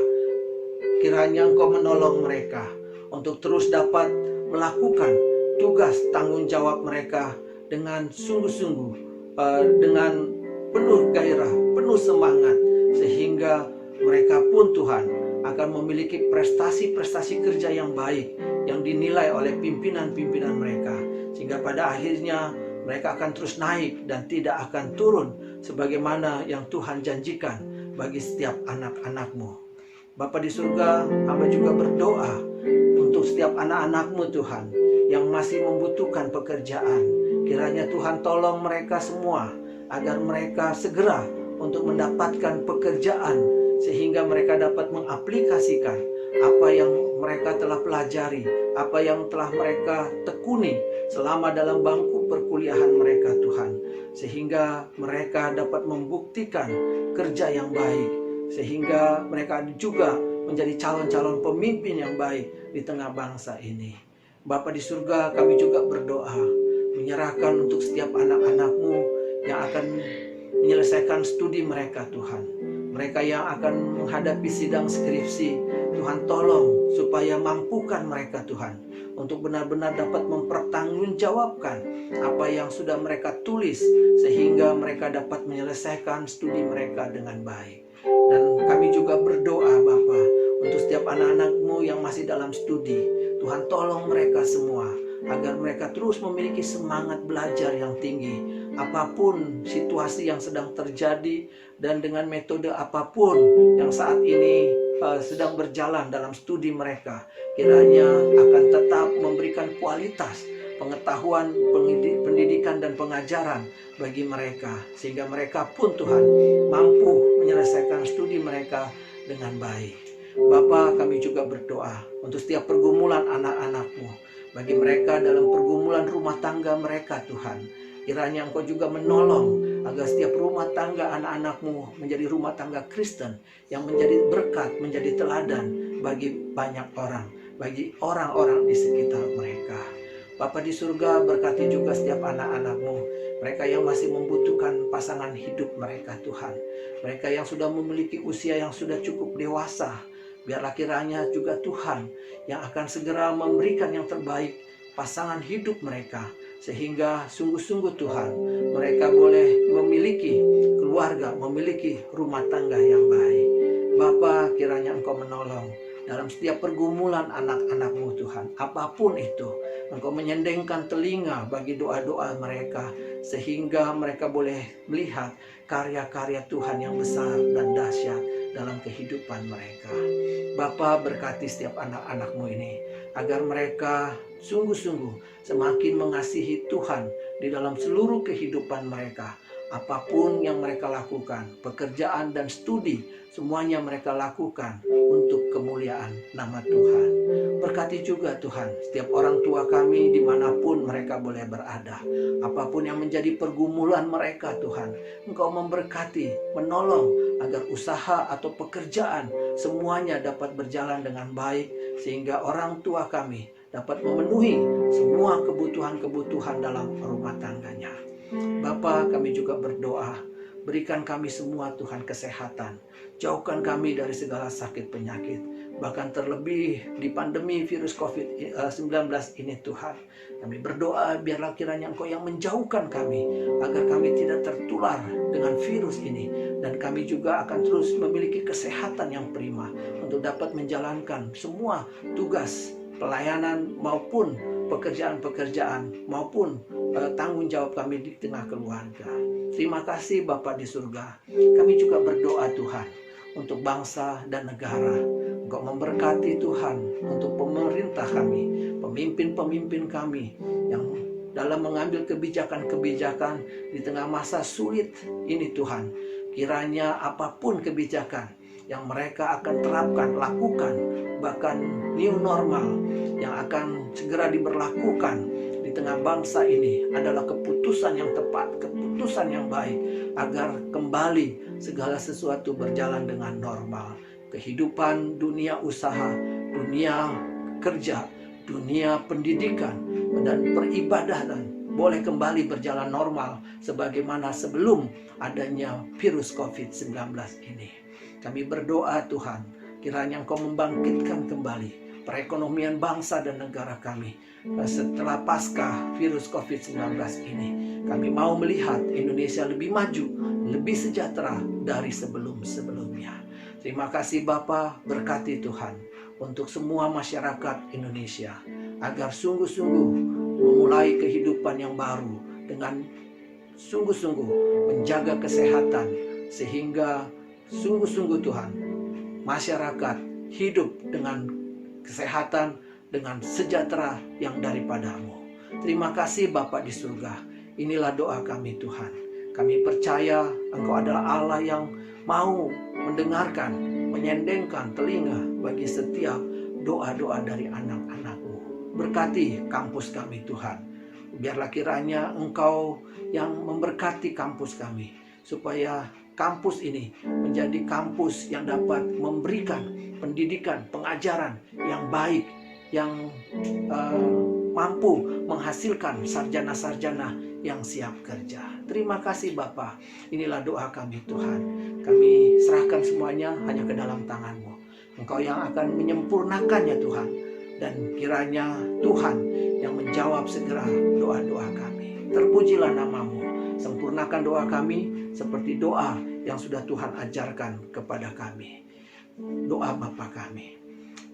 Kiranya Engkau menolong mereka untuk terus dapat melakukan tugas tanggung jawab mereka dengan sungguh-sungguh, dengan penuh gairah, penuh semangat, sehingga mereka pun Tuhan akan memiliki prestasi-prestasi kerja yang baik yang dinilai oleh pimpinan-pimpinan mereka, sehingga pada akhirnya mereka akan terus naik dan tidak akan turun sebagaimana yang Tuhan janjikan bagi setiap anak-anak-Mu. Bapa di surga, hamba juga berdoa untuk setiap anak-anak-Mu Tuhan yang masih membutuhkan pekerjaan. Kiranya Tuhan tolong mereka semua agar mereka segera untuk mendapatkan pekerjaan, sehingga mereka dapat mengaplikasikan apa yang mereka telah pelajari, apa yang telah mereka tekuni selama dalam bangku perkuliahan mereka Tuhan, sehingga mereka dapat membuktikan kerja yang baik, sehingga mereka juga menjadi calon-calon pemimpin yang baik di tengah bangsa ini. Bapa di surga, kami juga berdoa menyerahkan untuk setiap anak-anak-Mu yang akan menyelesaikan studi mereka Tuhan. Mereka yang akan menghadapi sidang skripsi, Tuhan tolong supaya mampukan mereka Tuhan untuk benar-benar dapat mempertanggungjawabkan apa yang sudah mereka tulis, sehingga mereka dapat menyelesaikan studi mereka dengan baik. Dan kami juga berdoa Bapa untuk setiap anak-anak-Mu yang masih dalam studi, Tuhan tolong mereka semua agar mereka terus memiliki semangat belajar yang tinggi, apapun situasi yang sedang terjadi dan dengan metode apapun yang saat ini sedang berjalan dalam studi mereka, kiranya akan tetap memberikan kualitas pengetahuan, pendidikan dan pengajaran bagi mereka, sehingga mereka pun Tuhan mampu menyelesaikan studi mereka dengan baik. Bapa, kami juga berdoa untuk setiap pergumulan anak-anak-Mu, bagi mereka dalam pergumulan rumah tangga mereka Tuhan. Kiranya Engkau juga menolong agar setiap rumah tangga anak-anak-Mu menjadi rumah tangga Kristen yang menjadi berkat, menjadi teladan bagi banyak orang, bagi orang-orang di sekitar mereka. Bapa di surga, berkati juga setiap anak-anak-Mu, mereka yang masih membutuhkan pasangan hidup mereka Tuhan, mereka yang sudah memiliki usia yang sudah cukup dewasa. Biarlah kiranya juga Tuhan yang akan segera memberikan yang terbaik pasangan hidup mereka, sehingga sungguh-sungguh Tuhan mereka boleh memiliki keluarga, memiliki rumah tangga yang baik. Bapa, kiranya Engkau menolong dalam setiap pergumulan anak-anak-Mu Tuhan, apapun itu. Engkau menyendengkan telinga bagi doa-doa mereka, sehingga mereka boleh melihat karya-karya Tuhan yang besar dan dahsyat dalam kehidupan mereka. Bapa, berkati setiap anak-anak-Mu ini, agar mereka sungguh-sungguh semakin mengasihi Tuhan di dalam seluruh kehidupan mereka. Apapun yang mereka lakukan, pekerjaan dan studi, semuanya mereka lakukan untuk kemuliaan nama Tuhan. Berkati juga Tuhan setiap orang tua kami dimanapun mereka boleh berada. Apapun yang menjadi pergumulan mereka Tuhan, Engkau memberkati, menolong agar usaha atau pekerjaan semuanya dapat berjalan dengan baik, sehingga orang tua kami dapat memenuhi semua kebutuhan-kebutuhan dalam rumah tangganya. Bapa, kami juga berdoa, berikan kami semua Tuhan kesehatan, jauhkan kami dari segala sakit penyakit, bahkan terlebih di pandemi virus COVID-19 ini Tuhan. Kami berdoa biarlah kiranya Engkau yang menjauhkan kami, agar kami tidak tertular dengan virus ini, dan kami juga akan terus memiliki kesehatan yang prima untuk dapat menjalankan semua tugas pelayanan maupun pekerjaan-pekerjaan maupun tanggung jawab kami di tengah keluarga. Terima kasih Bapa di surga. Kami juga berdoa Tuhan untuk bangsa dan negara. Engkau memberkati Tuhan untuk pemerintah kami, pemimpin-pemimpin kami yang dalam mengambil kebijakan-kebijakan di tengah masa sulit ini Tuhan. Kiranya apapun kebijakan yang mereka akan terapkan, lakukan, bahkan new normal yang akan segera diberlakukan di tengah bangsa ini adalah keputusan yang tepat, keputusan yang baik, agar kembali segala sesuatu berjalan dengan normal. Kehidupan dunia usaha, dunia kerja, dunia pendidikan, dan peribadatan boleh kembali berjalan normal sebagaimana sebelum adanya virus COVID-19 ini. Kami berdoa Tuhan, kiranya Engkau membangkitkan kembali perekonomian bangsa dan negara kami setelah pasca virus COVID-19 ini. Kami mau melihat Indonesia lebih maju, lebih sejahtera dari sebelum-sebelumnya. Terima kasih Bapa, berkati Tuhan untuk semua masyarakat Indonesia, agar sungguh-sungguh memulai kehidupan yang baru dengan sungguh-sungguh menjaga kesehatan, sehingga sungguh-sungguh Tuhan, masyarakat hidup dengan kesehatan, dengan sejahtera yang daripada-Mu. Terima kasih Bapa di surga. Inilah doa kami Tuhan. Kami percaya Engkau adalah Allah yang mau mendengarkan, menyendengkan telinga bagi setiap doa-doa dari anak-anak-Mu. Berkati kampus kami Tuhan. Biarlah kiranya Engkau yang memberkati kampus kami, supaya kampus ini menjadi kampus yang dapat memberikan pendidikan, pengajaran yang baik, yang mampu menghasilkan sarjana-sarjana yang siap kerja. Terima kasih Bapa. Inilah doa kami Tuhan. Kami serahkan semuanya hanya ke dalam tangan-Mu. Engkau yang akan menyempurnakannya Tuhan. Dan kiranya Tuhan yang menjawab segera doa-doa kami. Terpujilah nama-Mu. Sempurnakan doa kami seperti doa yang sudah Tuhan ajarkan kepada kami. Doa Bapa kami.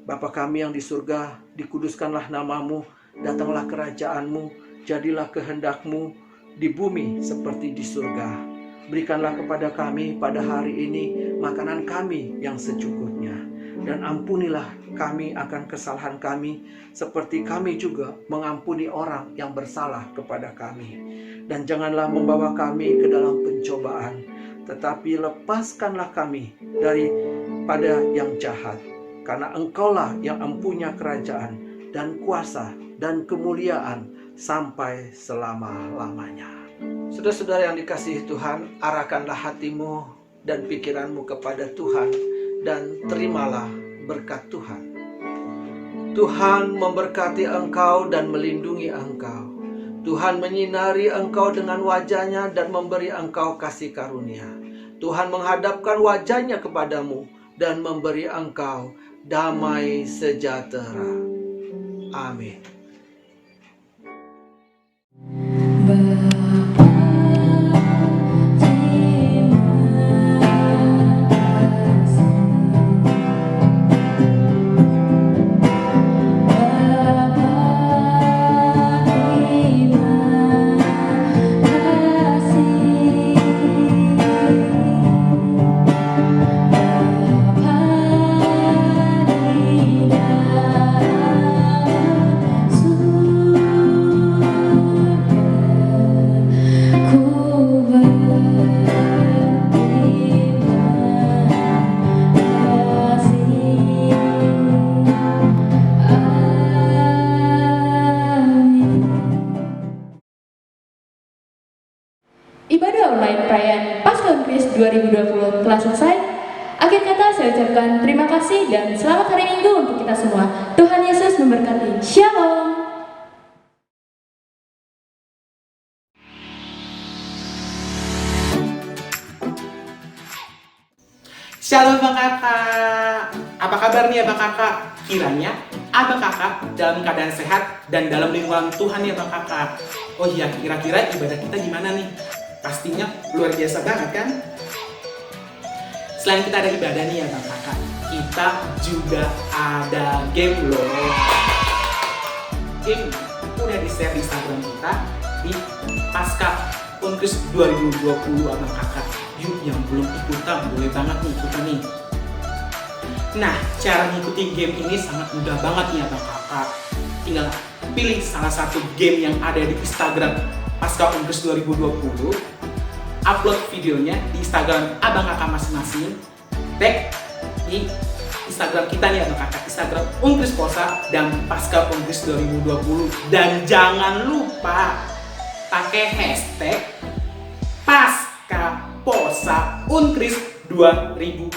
Bapa kami yang di surga, dikuduskanlah nama-Mu, datanglah kerajaan-Mu, jadilah kehendak-Mu di bumi seperti di surga. Berikanlah kepada kami pada hari ini makanan kami yang secukupnya, dan ampunilah kami akan kesalahan kami, seperti kami juga mengampuni orang yang bersalah kepada kami. Dan janganlah membawa kami ke dalam pencobaan, tetapi lepaskanlah kami daripada yang jahat. Karena Engkaulah yang empunya kerajaan dan kuasa dan kemuliaan sampai selama-lamanya. Saudara-saudara yang dikasihi Tuhan, arahkanlah hatimu dan pikiranmu kepada Tuhan, dan terimalah berkat Tuhan. Tuhan memberkati engkau dan melindungi engkau. Tuhan menyinari engkau dengan wajah-Nya dan memberi engkau kasih karunia. Tuhan menghadapkan wajah-Nya kepadamu dan memberi engkau damai sejahtera. Amin. Ibadah online perayaan Paskah Unkris 2020 telah selesai. Akhir kata saya ucapkan terima kasih dan selamat hari Minggu untuk kita semua. Tuhan Yesus memberkati. Shalom. Shalom Bang Kakak. Apa kabar nih Abang Kakak? Kiranya Abang Kakak dalam keadaan sehat dan dalam lindungan Tuhan ya Bang Kakak. Oh iya, kira-kira ibadah kita gimana nih? Pastinya luar biasa banget kan? Selain kita ada ibadah nih ya Bang Kakak, kita juga ada game loh. Game udah di-share di Instagram kita di Paskah Unkris 2020 Abang Kakak. Yuk yang belum ikutan, boleh banget nih ikutan nih. Nah, cara ngikutin game ini sangat mudah banget nih Abang Kakak. Tinggal pilih salah satu game yang ada di Instagram Paskah Unkris 2020, upload videonya di Instagram Abang Kakak masing-masing, tag di Instagram kita nih Abang Kakak, Instagram Unkris Posa dan Paskah Unkris 2020. Dan jangan lupa pakai hashtag Paskah Posa Unkris 2020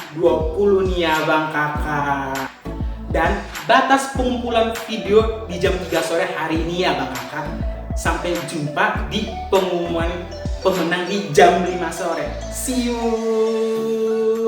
nih ya Bang Kakak. Dan batas pengumpulan video di jam 3 sore hari ini ya Bang Kakak. Sampai jumpa di pengumuman pemenang di jam 5 sore. See you.